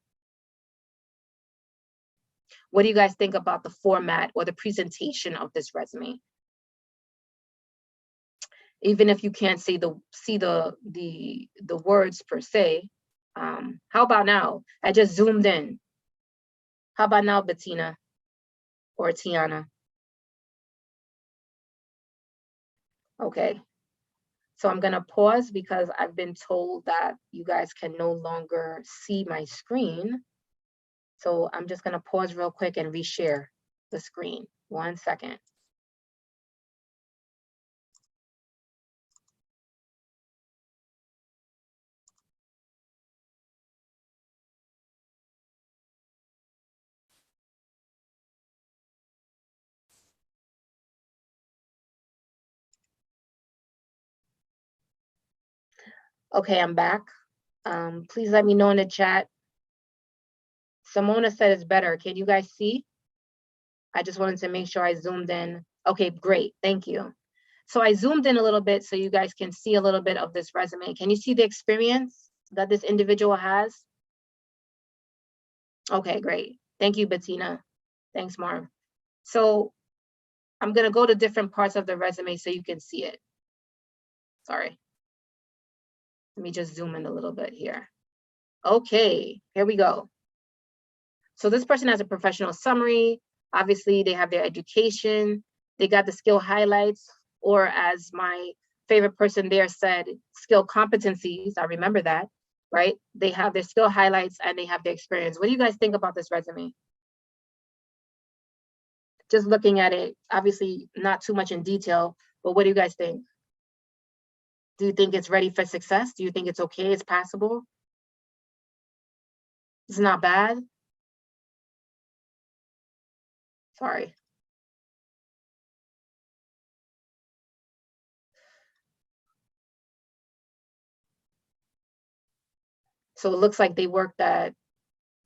What do you guys think about the format or the presentation of this resume? Even if you can't see the words per se, how about now? I just zoomed in. How about now, Bettina or Tiana? Okay, so I'm gonna pause because I've been told that you guys can no longer see my screen. So I'm just gonna pause real quick and reshare the screen. 1 second. Okay, I'm back. Please let me know in the chat. Simona said it's better. Can you guys see? I just wanted to make sure I zoomed in. Okay, great, thank you. So I zoomed in a little bit so you guys can see a little bit of this resume. Can you see the experience that this individual has? Okay, great. Thank you, Bettina. Thanks, Marv. So I'm gonna go to different parts of the resume so you can see it. Sorry. Let me just zoom in a little bit here. Okay, here we go. So this person has a professional summary. Obviously, they have their education. They got the skill highlights, or as my favorite person there said, skill competencies. I remember that, right? They have their skill highlights and they have their experience. What do you guys think about this resume? Just looking at it, obviously not too much in detail, but what do you guys think? Do you think it's ready for success? Do you think it's okay? It's passable? It's not bad? Sorry. So it looks like they worked at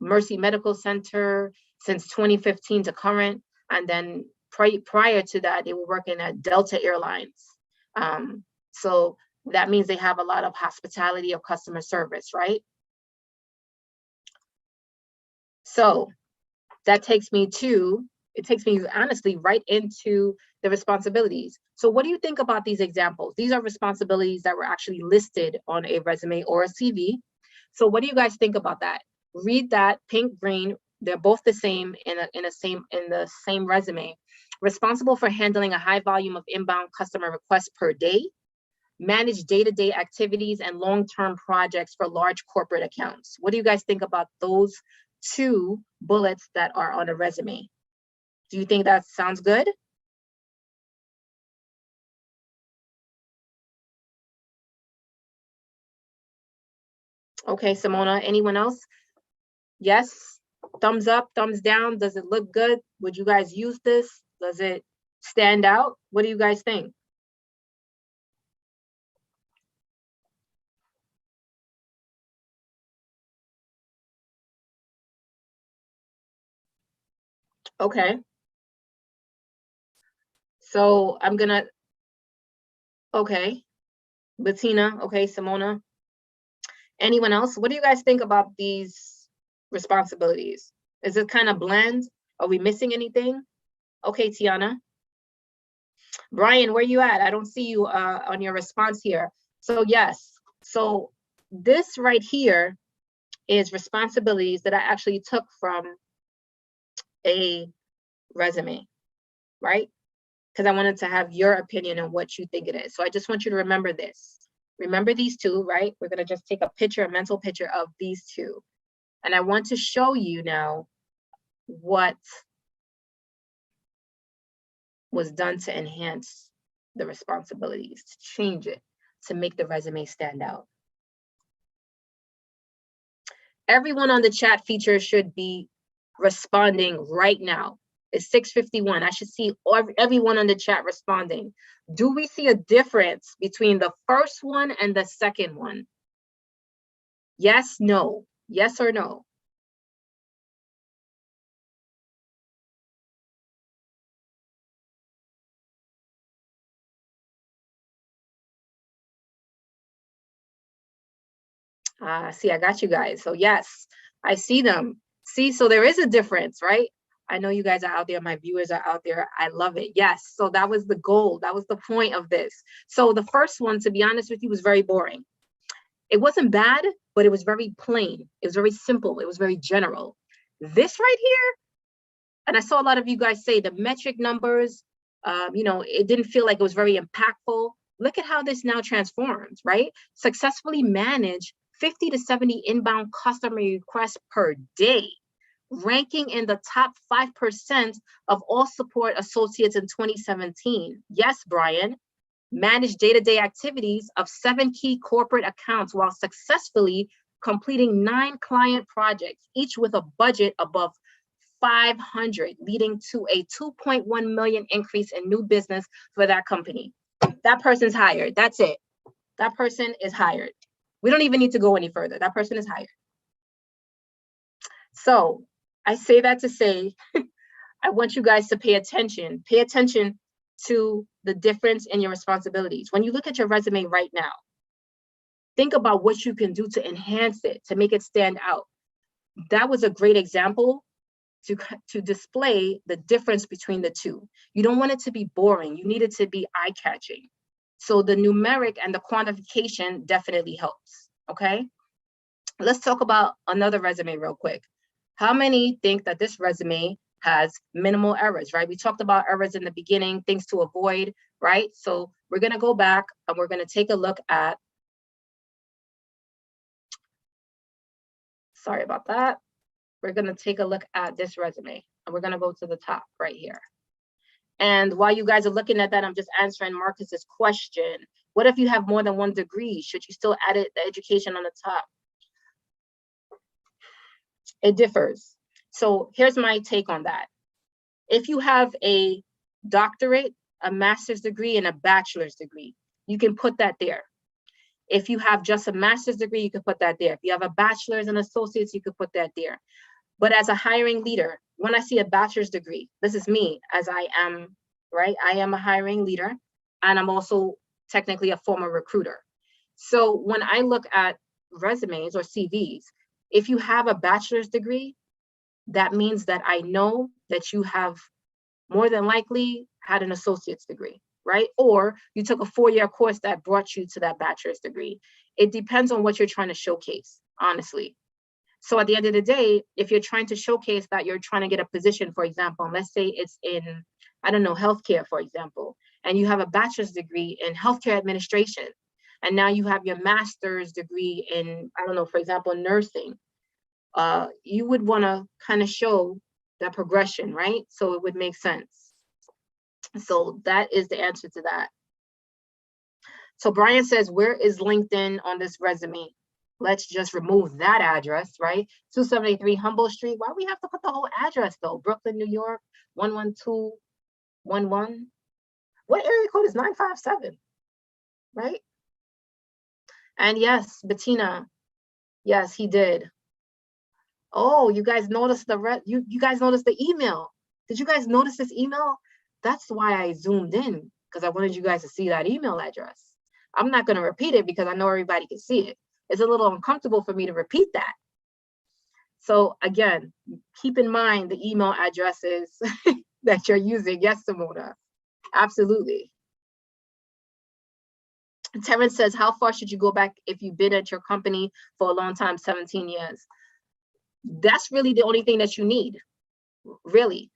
Mercy Medical Center since 2015 to current. And then prior to that, they were working at Delta Airlines. So that means they have a lot of hospitality or customer service, right? So that takes me honestly right into the responsibilities. So what do you think about these examples? These are responsibilities that were actually listed on a resume or a CV. So what do you guys think about that? Read that, pink, green, they're both the same in the same resume. Responsible for handling a high volume of inbound customer requests per day, manage day-to-day activities and long-term projects for large corporate accounts. What do you guys think about those two bullets that are on a resume? Do you think that sounds good? Okay, Simona, anyone else? Yes, thumbs up, thumbs down. Does it look good? Would you guys use this? Does it stand out? What do you guys think? Okay. So I'm gonna, okay. Bettina, okay, Simona. Anyone else? What do you guys think about these responsibilities? Is it kind of bland? Are we missing anything? Okay, Tiana. Brian, where you at? I don't see you on your response here. So yes, so this right here is responsibilities that I actually took from a resume, right? Because I wanted to have your opinion on what you think it is. So I just want you to remember this. Remember these two, right? We're gonna just take a picture, a mental picture of these two. And I want to show you now what was done to enhance the responsibilities, to change it, to make the resume stand out. Everyone on the chat feature should be responding right now. It's 6:51. I should see everyone in the chat responding. Do we see a difference between the first one and the second one? Yes, no. Yes or no? See, I got you guys. So yes, I see them. See, so there is a difference, right? I know you guys are out there. My viewers are out there. I love it. Yes. So that was the goal. That was the point of this. So the first one, to be honest with you, was very boring. It wasn't bad, but it was very plain. It was very simple. It was very general. This right here, and I saw a lot of you guys say the metric numbers, it didn't feel like it was very impactful. Look at how this now transforms, right? Successfully manage 50 to 70 inbound customer requests per day, ranking in the top 5% of all support associates in 2017. Yes, Brian. Manage day-to-day activities of 7 key corporate accounts while successfully completing 9 client projects, each with a budget above 500, leading to a 2.1 million increase in new business for that company. That person's hired. That's it. That person is hired. We don't even need to go any further. That person is hired. So I say that to say, I want you guys to pay attention. Pay attention to the difference in your responsibilities. When you look at your resume right now, think about what you can do to enhance it, to make it stand out. That was a great example to display the difference between the two. You don't want it to be boring. You need it to be eye-catching. So the numeric and the quantification definitely helps, okay? Let's talk about another resume real quick. How many think that this resume has minimal errors, right? We talked about errors in the beginning, things to avoid, right? So we're gonna go back and we're gonna take a look at, sorry about that. We're gonna take a look at this resume and we're gonna go to the top right here. And while you guys are looking at that, I'm just answering Marcus's question. What if you have more than 1 degree? Should you still add the education on the top? It differs. So here's my take on that. If you have a doctorate, a master's degree, and a bachelor's degree, you can put that there. If you have just a master's degree, you can put that there. If you have a bachelor's and associates, you could put that there. But as a hiring leader, when I see a bachelor's degree, this is me as I am, right? I am a hiring leader, and I'm also technically a former recruiter. So when I look at resumes or CVs, if you have a bachelor's degree, that means that I know that you have more than likely had an associate's degree, right? Or you took a 4-year course that brought you to that bachelor's degree. It depends on what you're trying to showcase, honestly. So at the end of the day, if you're trying to showcase that you're trying to get a position, for example, let's say it's in, I don't know, healthcare, for example, and you have a bachelor's degree in healthcare administration, and now you have your master's degree in, I don't know, for example, nursing, you would want to kind of show that progression, right? So it would make sense. So that is the answer to that. So Brian says, where is LinkedIn on this resume? Let's just remove that address, right? 273 Humboldt Street. Why we have to put the whole address though? Brooklyn, New York, 11211. What area code is 957, right? And yes, Bettina, yes, he did. Oh, you guys noticed you guys noticed the email. Did you guys notice this email? That's why I zoomed in, because I wanted you guys to see that email address. I'm not going to repeat it because I know everybody can see it. It's a little uncomfortable for me to repeat that. So again, keep in mind the email addresses that you're using. Yes, Simona, absolutely. Terrence says, how far should you go back if you've been at your company for a long time, 17 years? That's really the only thing that you need, really.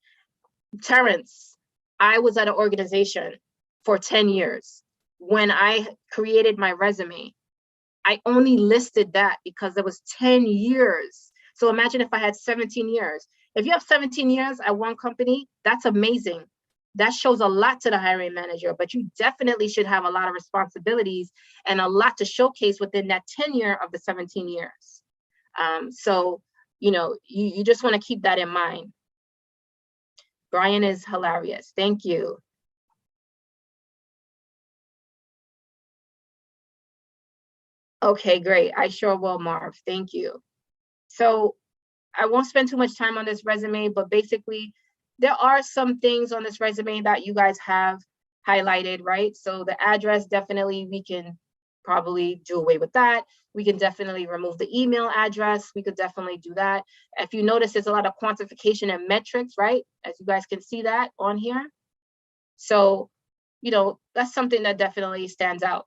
Terrence, I was at an organization for 10 years. When I created my resume, I only listed that because there was 10 years. So imagine if I had 17 years. If you have 17 years at one company, that's amazing. That shows a lot to the hiring manager, but you definitely should have a lot of responsibilities and a lot to showcase within that tenure of the 17 years. So, you know, you just want to keep that in mind. Brian is hilarious. Thank you. Okay, great. I sure will, Marv. Thank you. So I won't spend too much time on this resume, but basically there are some things on this resume that you guys have highlighted, right? So the address, definitely we can probably do away with that. We can definitely remove the email address. We could definitely do that. If you notice, there's a lot of quantification and metrics, right? As you guys can see that on here. So, you know, that's something that definitely stands out.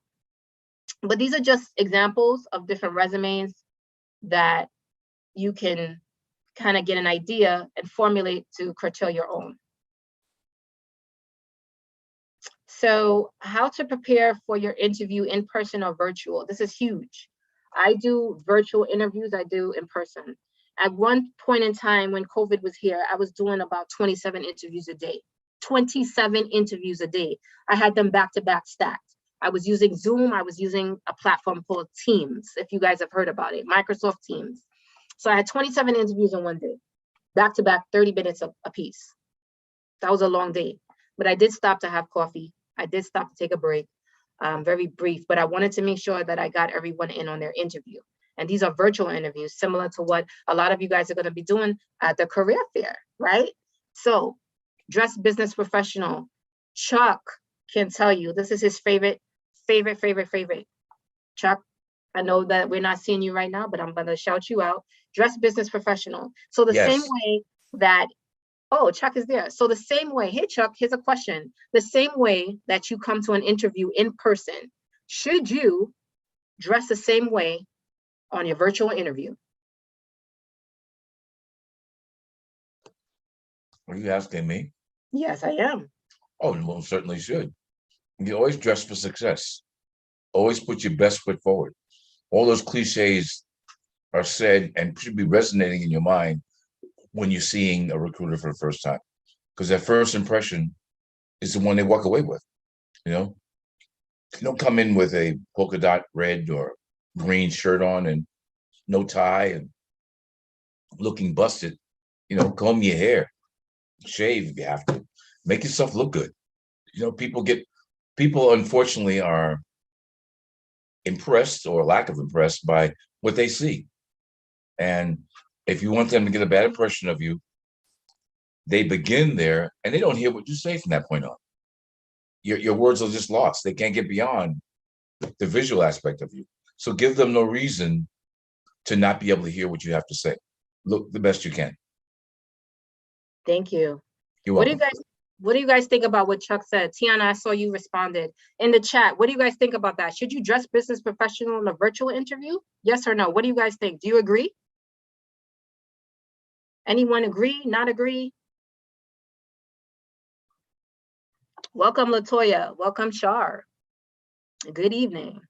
But these are just examples of different resumes that you can kind of get an idea and formulate to curtail your own. So how to prepare for your interview in person or virtual. This is huge. I do virtual interviews, I do in person. At one point in time when COVID was here, I was doing about 27 interviews a day. 27 interviews a day. I had them back to back stacked. I was using Zoom, I was using a platform called Teams, if you guys have heard about it, Microsoft Teams. So I had 27 interviews in one day, back to back, 30 minutes a piece. That was a long day, but I did stop to have coffee. I did stop to take a break, very brief, but I wanted to make sure that I got everyone in on their interview. And these are virtual interviews, similar to what a lot of you guys are going to be doing at the career fair, right? So dress business professional. Chuck can tell you, this is his favorite. Chuck, I know that we're not seeing you right now, but I'm going to shout you out. Dress business professional. So the same way that, oh, Chuck is there. So the same way, hey, Chuck, here's a question. The same way that you come to an interview in person, should you dress the same way on your virtual interview? Are you asking me? Yes, I am. Oh, well, certainly should. You always dress for success. Always put your best foot forward. All those cliches are said and should be resonating in your mind when you're seeing a recruiter for the first time, because that first impression is the one they walk away with. You know, you don't come in with a polka dot red or green shirt on and no tie and looking busted. You know, comb your hair, shave if you have to, make yourself look good. You know, people unfortunately are impressed or lack of impressed by what they see. And if you want them to get a bad impression of you, they begin there and they don't hear what you say from that point on. Your words are just lost. They can't get beyond the visual aspect of you. So give them no reason to not be able to hear what you have to say. Look the best you can. Thank you. You're What welcome. do you guys think about what Chuck said? Tiana, I saw you responded in the chat. What do you guys think about that? Should you dress business professional in a virtual interview? Yes or no? What do you guys think? Do you agree? Anyone agree, not agree? Welcome, Latoya. Welcome, Char. Good evening.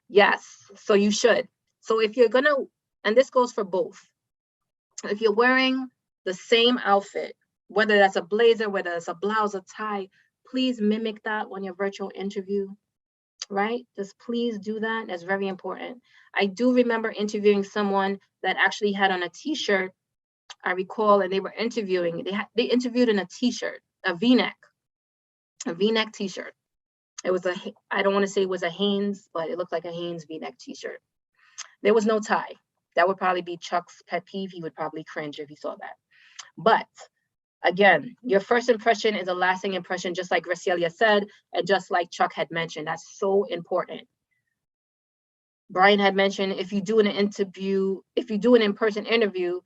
Yes, so you should. So if you're gonna, and this goes for both, if you're wearing the same outfit, whether that's a blazer, whether it's a blouse, a tie, please mimic that on your virtual interview, right? Just please do that. That's very important. I do remember interviewing someone that actually had on a t-shirt, I recall, and they were interviewing, they interviewed in a t-shirt, a v-neck t-shirt. It was I don't want to say it was a Hanes, but it looked like a Hanes v-neck t-shirt. There was no tie. That would probably be Chuck's pet peeve. He would probably cringe if he saw that. But again, your first impression is a lasting impression, just like Graciela said, and just like Chuck had mentioned. That's so important. Brian had mentioned, if you do an interview, if you do an in-person interview,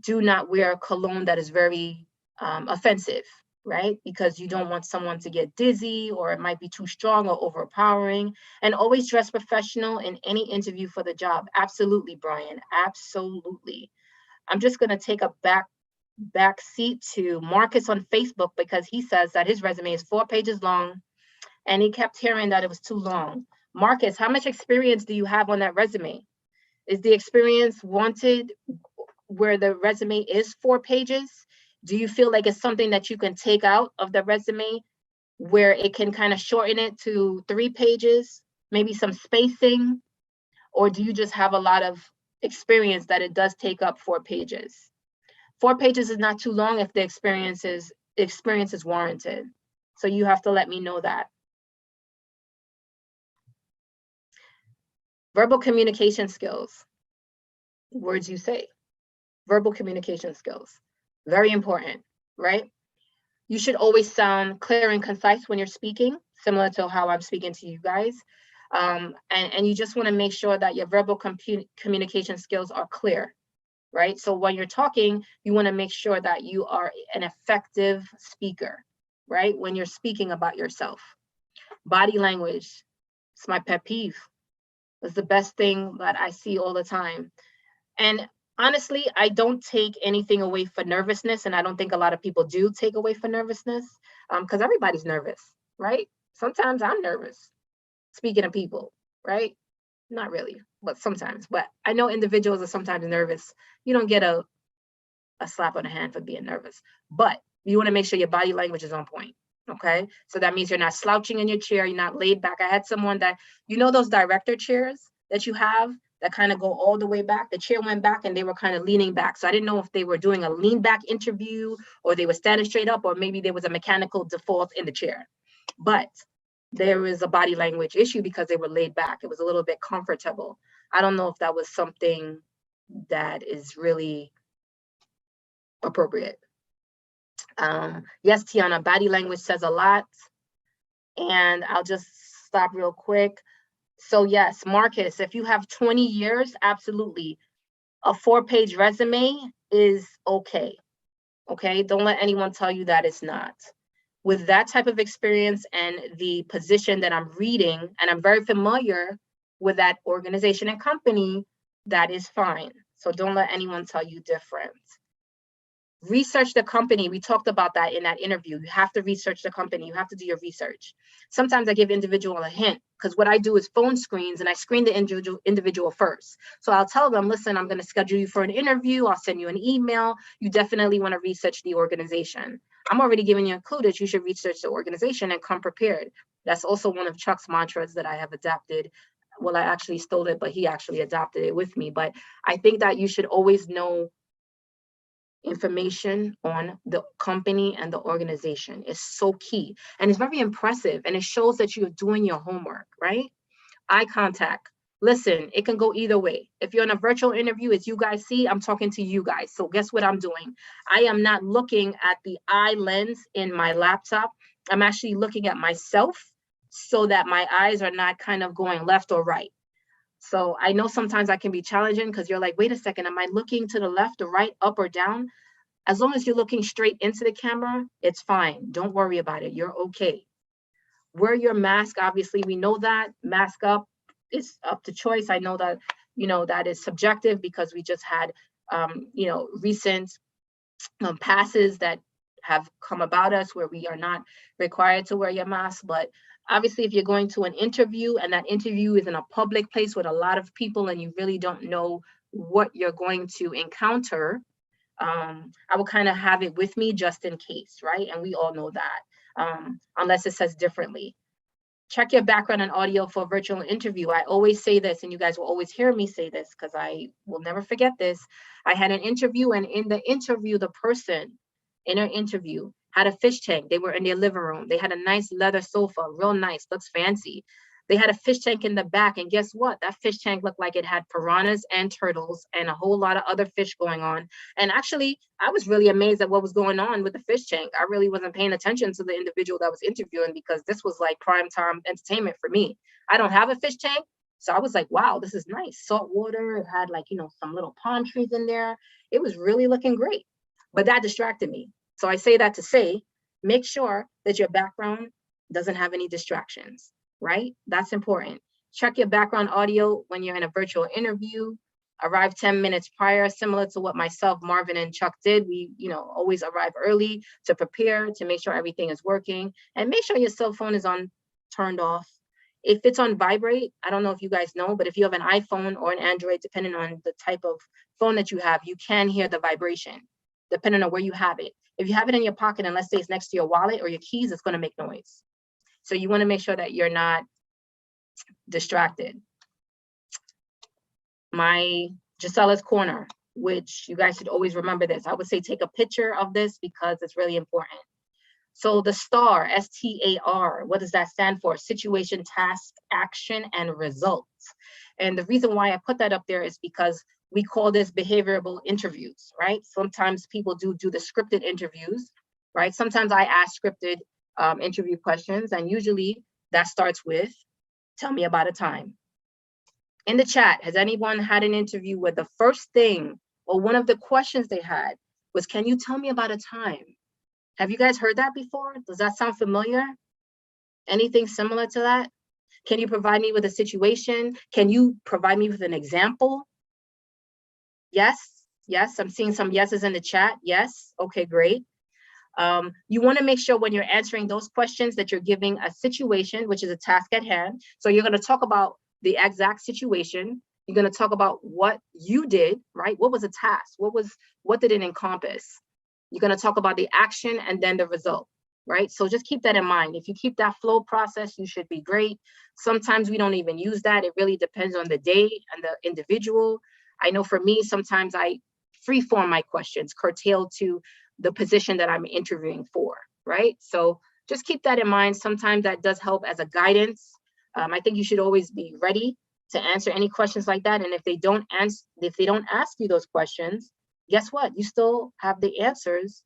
do not wear cologne that is very offensive, right? Because you don't want someone to get dizzy, or it might be too strong or overpowering. And always dress professional in any interview for the job. Absolutely, Brian, absolutely. I'm just gonna take a back seat to Marcus on Facebook, because he says that his resume is 4 pages long and he kept hearing that it was too long. Marcus, how much experience do you have on that resume? Is the experience wanted where the resume is 4 pages? Do you feel like it's something that you can take out of the resume where it can kind of shorten it to 3 pages, maybe some spacing? Or do you just have a lot of experience that it does take up 4 pages? 4 pages is not too long if the experience is warranted. So you have to let me know that. Verbal communication skills, words you say, verbal communication skills, very important, right? You should always sound clear and concise when you're speaking, similar to how I'm speaking to you guys. And you just want to make sure that your verbal communication skills are clear, right? So when you're talking, you want to make sure that you are an effective speaker, right? When you're speaking about yourself. Body language, it's my pet peeve. It's the best thing that I see all the time. And honestly, I don't take anything away for nervousness, and I don't think a lot of people do take away for nervousness, because everybody's nervous, right? Sometimes I'm nervous speaking to people, right? Not really, but sometimes. But I know individuals are sometimes nervous. You don't get a slap on the hand for being nervous, but you want to make sure your body language is on point. Okay, so that means you're not slouching in your chair, you're not laid back. I had someone that, you know, those director chairs that you have that kind of go all the way back. The chair went back and they were kind of leaning back. So I didn't know if they were doing a lean back interview or they were standing straight up, or maybe there was a mechanical default in the chair. But there was a body language issue because they were laid back. It was a little bit comfortable. I don't know if that was something that is really appropriate. Yes, Tiana, body language says a lot. And I'll just stop real quick. So yes, Marcus, if you have 20 years, absolutely. A 4-page resume is okay. Okay, don't let anyone tell you that it's not. With that type of experience and the position that I'm reading, and I'm very familiar with that organization and company, that is fine. So don't let anyone tell you different. Research the company. We talked about that in that interview. You have to research the company. You have to do your research. Sometimes I give individual a hint, because what I do is phone screens, and I screen the individual first. So I'll tell them, listen, I'm going to schedule you for an interview. I'll send you an email. You definitely want to research the organization. I'm already giving you a clue that you should research the organization and come prepared. That's also one of Chuck's mantras that I have adapted. Well, I actually stole it, but he actually adopted it with me. But I think that you should always know information on the company and the organization is so key, and it's very impressive, and it shows that you're doing your homework, right? Eye contact. Listen, it can go either way. If you're in a virtual interview, as you guys see, I'm talking to you guys. So guess what I'm doing? I am not looking at the eye lens in my laptop. I'm actually looking at myself so that my eyes are not kind of going left or right. So I know sometimes that can be challenging, because you're like, wait a second, am I looking to the left or right, up or down? As long as you're looking straight into the camera, it's fine. Don't worry about it. You're okay. Wear your mask. Obviously, we know that. Mask up is up to choice. I know that, that is subjective, because we just had, recent passes that have come about us where we are not required to wear your mask. But obviously, if you're going to an interview and that interview is in a public place with a lot of people and you really don't know what you're going to encounter, I will kind of have it with me just in case, right? And we all know that, unless it says differently. Check your background and audio for a virtual interview. I always say this, and you guys will always hear me say this because I will never forget this. I had an interview, and in the interview, the person in her interview had a fish tank. They were in their living room. They had a nice leather sofa, real nice, looks fancy. They had a fish tank in the back, and guess what? That fish tank looked like it had piranhas and turtles and a whole lot of other fish going on. And actually, I was really amazed at what was going on with the fish tank. I really wasn't paying attention to the individual that was interviewing, because this was like prime time entertainment for me. I don't have a fish tank, so I was like, wow, this is nice. Salt water. It had like, some little palm trees in there. It was really looking great, but that distracted me. So I say that to say, make sure that your background doesn't have any distractions. Right? That's important. Check your background audio when you're in a virtual interview. Arrive 10 minutes prior, similar to what myself, Marvin, and Chuck did. We, always arrive early to prepare, to make sure everything is working, and make sure your cell phone is turned off. If it's on vibrate, I don't know if you guys know, but if you have an iPhone or an Android, depending on the type of phone that you have, you can hear the vibration, depending on where you have it. If you have it in your pocket, and let's say it's next to your wallet or your keys, it's going to make noise. So you want to make sure that you're not distracted. My Gisella's Corner. which you guys should always remember this. I would say take a picture of this because it's really important. So the STAR, STAR, what does that stand for? Situation, task, action, and results. And the reason why I put that up there is because we call this behaviorable interviews, right? Sometimes people do the scripted interviews, right? Sometimes I ask scripted interview questions, and usually that starts with, tell me about a time. In the chat, has anyone had an interview where the first thing or one of the questions they had was, can you tell me about a time? Have you guys heard that before? Does that sound familiar? Anything similar to that? Can you provide me with a situation? Can you provide me with an example? Yes, yes, I'm seeing some yeses in the chat. Yes, okay, great. You want to make sure when you're answering those questions that you're giving a situation, which is a task at hand. So you're going to talk about the exact situation. You're going to talk about what you did, right? What was a task? What did it encompass? You're going to talk about the action and then the result, right? So just keep that in mind. If you keep that flow process, you should be great. Sometimes we don't even use that. It really depends on the day and the individual. I know for me, sometimes I freeform my questions, curtailed to the position that I'm interviewing for, right? So just keep that in mind. Sometimes that does help as a guidance. I think you should always be ready to answer any questions like that. And if they don't ask you those questions, guess what? You still have the answers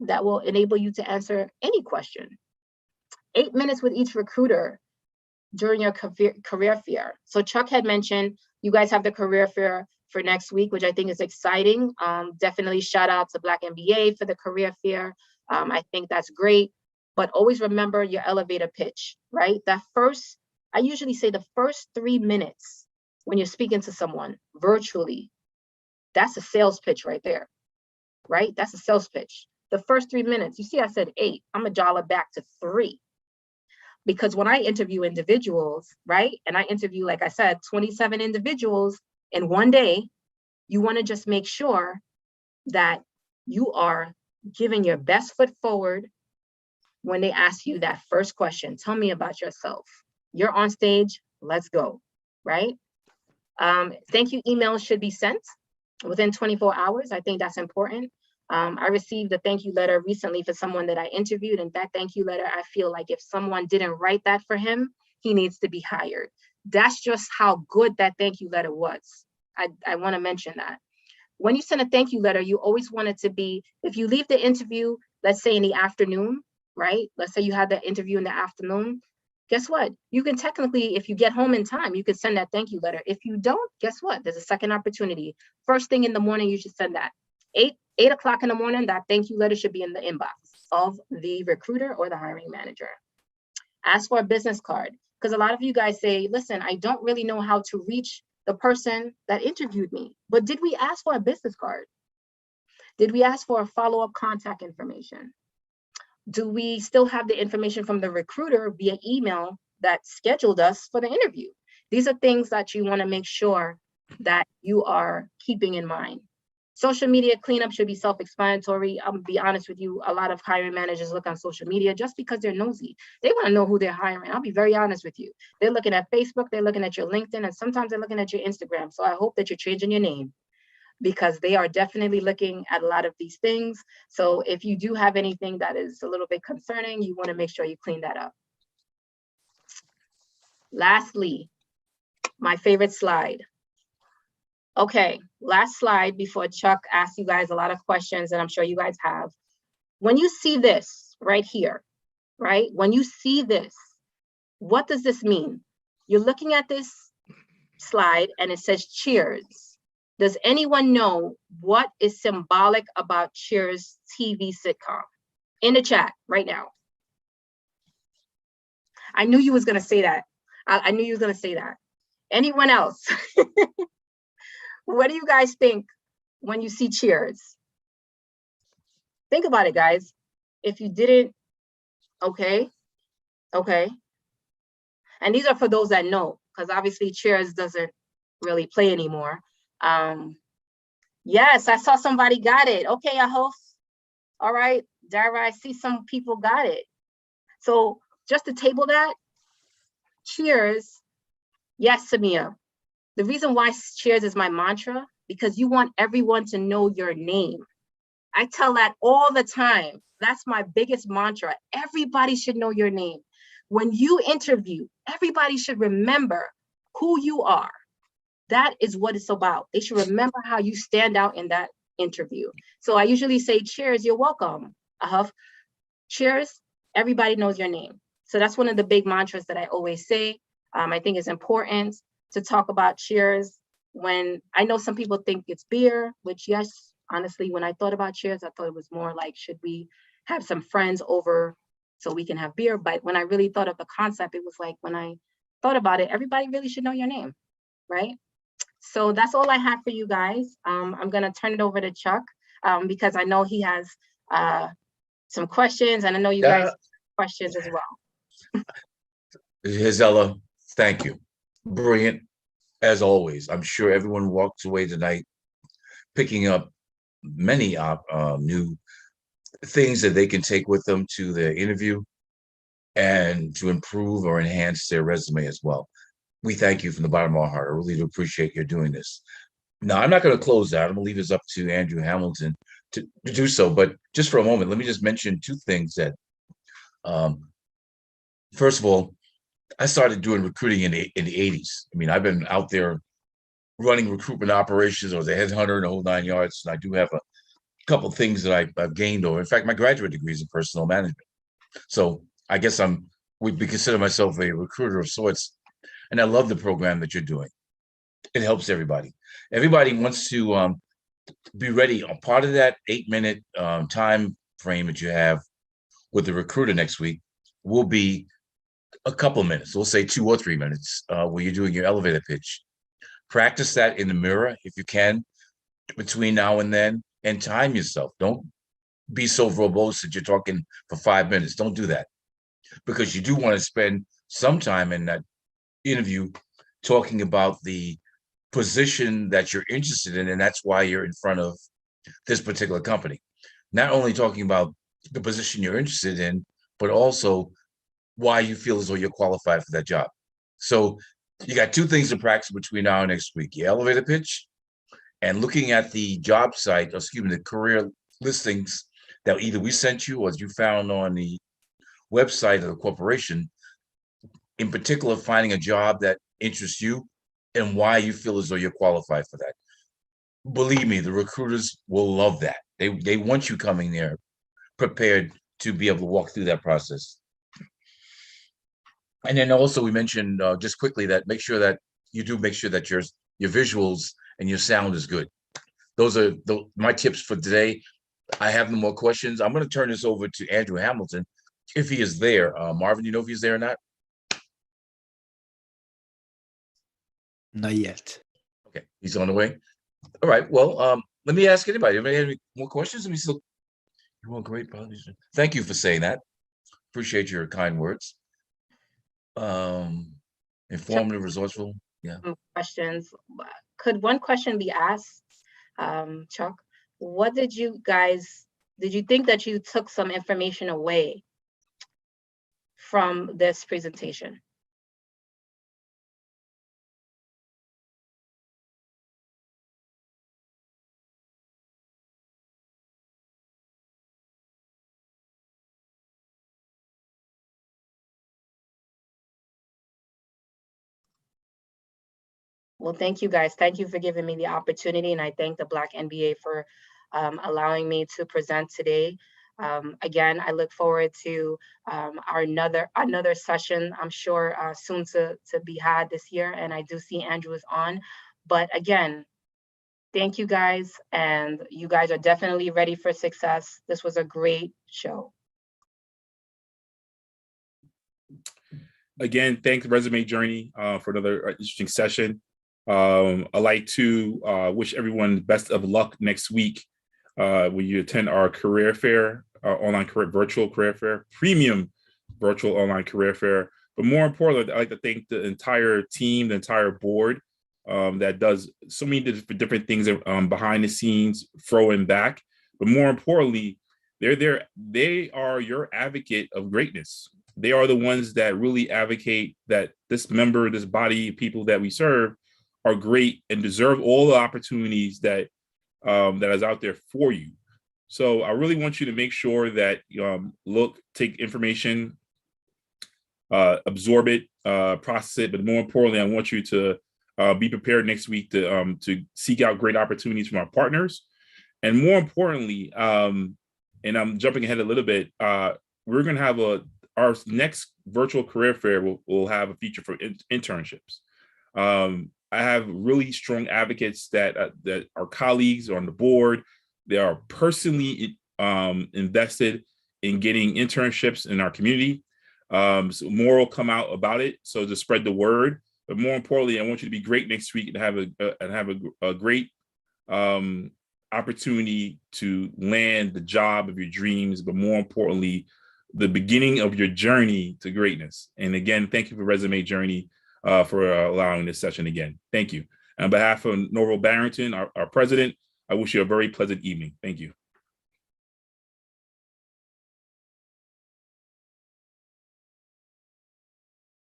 that will enable you to answer any question. 8 minutes with each recruiter during your career fair. So Chuck had mentioned you guys have the career fair for next week, which I think is exciting. Definitely shout out to Black MBA for the career fair. I think that's great, but always remember your elevator pitch, right? I usually say the first 3 minutes when you're speaking to someone virtually, that's a sales pitch right there, right? That's a sales pitch. The first 3 minutes, you see, I said 8, I'm gonna dial it back to 3. Because when I interview individuals, right? And I interview, like I said, 27 individuals in one day, you wanna just make sure that you are giving your best foot forward when they ask you that first question. Tell me about yourself. You're on stage, let's go, right? Thank you emails should be sent within 24 hours. I think that's important. I received a thank you letter recently for someone that I interviewed, and that thank you letter, I feel like if someone didn't write that for him, he needs to be hired. That's just how good that thank you letter was. I want to mention that. When you send a thank you letter, you always want it to be, if you leave the interview, let's say in the afternoon, right? Let's say you had the interview in the afternoon. Guess what? You can technically, if you get home in time, you can send that thank you letter. If you don't, guess what? There's a second opportunity. First thing in the morning, you should send that. 8 o'clock in the morning, that thank you letter should be in the inbox of the recruiter or the hiring manager. Ask for a business card, because a lot of you guys say, listen, I don't really know how to reach the person that interviewed me, but did we ask for a business card? Did we ask for a follow-up contact information? Do we still have the information from the recruiter via email that scheduled us for the interview? These are things that you want to make sure that you are keeping in mind. Social media cleanup should be self-explanatory. I'm gonna be honest with you, a lot of hiring managers look on social media just because they're nosy. They want to know who they're hiring. I'll be very honest with you. They're looking at Facebook, they're looking at your LinkedIn, and sometimes they're looking at your Instagram. So I hope that you're changing your name, because they are definitely looking at a lot of these things. So if you do have anything that is a little bit concerning, you want to make sure you clean that up. Lastly, my favorite slide. Okay, last slide before Chuck asks you guys a lot of questions, and I'm sure you guys have. When you see this right here, right? When you see this, what does this mean? You're looking at this slide and it says Cheers. Does anyone know what is symbolic about Cheers TV sitcom? In the chat right now. I knew you was gonna say that. I knew you was gonna say that. Anyone else? What do you guys think when you see Cheers? Think about it, guys. If you didn't, okay. And these are for those that know, because obviously Cheers doesn't really play anymore. Yes, I saw somebody got it. Okay, I hope. All right, Dara, I see some people got it. So just to table that, Cheers. Yes, Samia. The reason why Cheers is my mantra because you want everyone to know your name. I tell that all the time. That's my biggest mantra. Everybody should know your name. When you interview, everybody should remember who you are. That is what it's about. They should remember how you stand out in that interview. So I usually say, cheers, you're welcome. Cheers, everybody knows your name. So that's one of the big mantras that I always say. I think it's important to talk about cheers when I know some people think it's beer, which yes, honestly, when I thought about cheers, I thought it was more like, should we have some friends over so we can have beer? But when I really thought of the concept, it was like, when I thought about it, everybody really should know your name, right? So that's all I have for you guys. I'm gonna turn it over to Chuck because I know he has some questions, and I know you guys have questions as well. Gisela, thank you. Brilliant, as always. I'm sure everyone walks away tonight picking up many new things that they can take with them to their interview and to improve or enhance their resume as well. We thank you from the bottom of our heart. I really do appreciate your doing this. Now, I'm not going to close that. I'm going to leave this up to Andrew Hamilton to do so. But just for a moment, let me just mention two things that, first of all, I started doing recruiting in the 80s. I mean, I've been out there running recruitment operations. I was a headhunter in the whole 9 yards. And I do have a couple of things that I've gained over. In fact, my graduate degree is in personnel management. So I guess would consider myself a recruiter of sorts. And I love the program that you're doing. It helps everybody. Everybody wants to be ready. A part of that 8-minute time frame that you have with the recruiter next week will be a couple of minutes. We'll say 2 or 3 minutes where you're doing your elevator pitch. Practice that in the mirror if you can between now and then, and time yourself. Don't be so verbose that you're talking for 5 minutes. Don't do that, because you do want to spend some time in that interview talking about the position that you're interested in, and that's why you're in front of this particular company. Not only talking about the position you're interested in, but also why you feel as though you're qualified for that job. So you got 2 things to practice between now and next week: your elevator pitch and looking at the job site, the career listings that either we sent you or you found on the website of the corporation. In particular, finding a job that interests you and why you feel as though you're qualified for that. Believe me, the recruiters will love that. They want you coming there prepared to be able to walk through that process. And then also we mentioned just quickly that make sure that your visuals and your sound is good. Those are my tips for today. I have no more questions. I'm going to turn this over to Andrew Hamilton if he is there. Marvin, you know if he's there or not? Not yet. Okay, he's on the way. All right. Well, let me ask anybody. Anybody have any more questions? You're all great, brother. Thank you for saying that. Appreciate your kind words. Informative, resourceful. Yeah. Questions. Could one question be asked, Chuck? What did you think that you took some information away from this presentation? Well, thank you guys. Thank you for giving me the opportunity, and I thank the Black MBA for allowing me to present today. Again, I look forward to our another session, I'm sure soon to be had this year, and I do see Andrew is on. But again, thank you guys, and you guys are definitely ready for success. This was a great show. Again, thanks Resume Journey for another interesting session. I'd like to wish everyone best of luck next week when you attend our career fair, our virtual career fair, premium virtual online career fair. But more importantly, I'd like to thank the entire team, the entire board that does so many different things behind the scenes, fro and back. But more importantly, they are your advocate of greatness. They are the ones that really advocate that this body of people that we serve are great and deserve all the opportunities that that is out there for you. So I really want you to make sure that take information, absorb it, process it, but more importantly, I want you to be prepared next week to seek out great opportunities from our partners. And more importantly, and I'm jumping ahead a little bit, we're going to have our next virtual career fair will have a feature for internships. I have really strong advocates that are colleagues on the board. They are personally invested in getting internships in our community. So more will come out about it. So to spread the word, but more importantly, I want you to be great next week and have a great opportunity to land the job of your dreams, but more importantly, the beginning of your journey to greatness. And again, thank you for Resume Journey for allowing this session again. Thank you. On behalf of Norval Barrington, our president, I wish you a very pleasant evening. Thank you.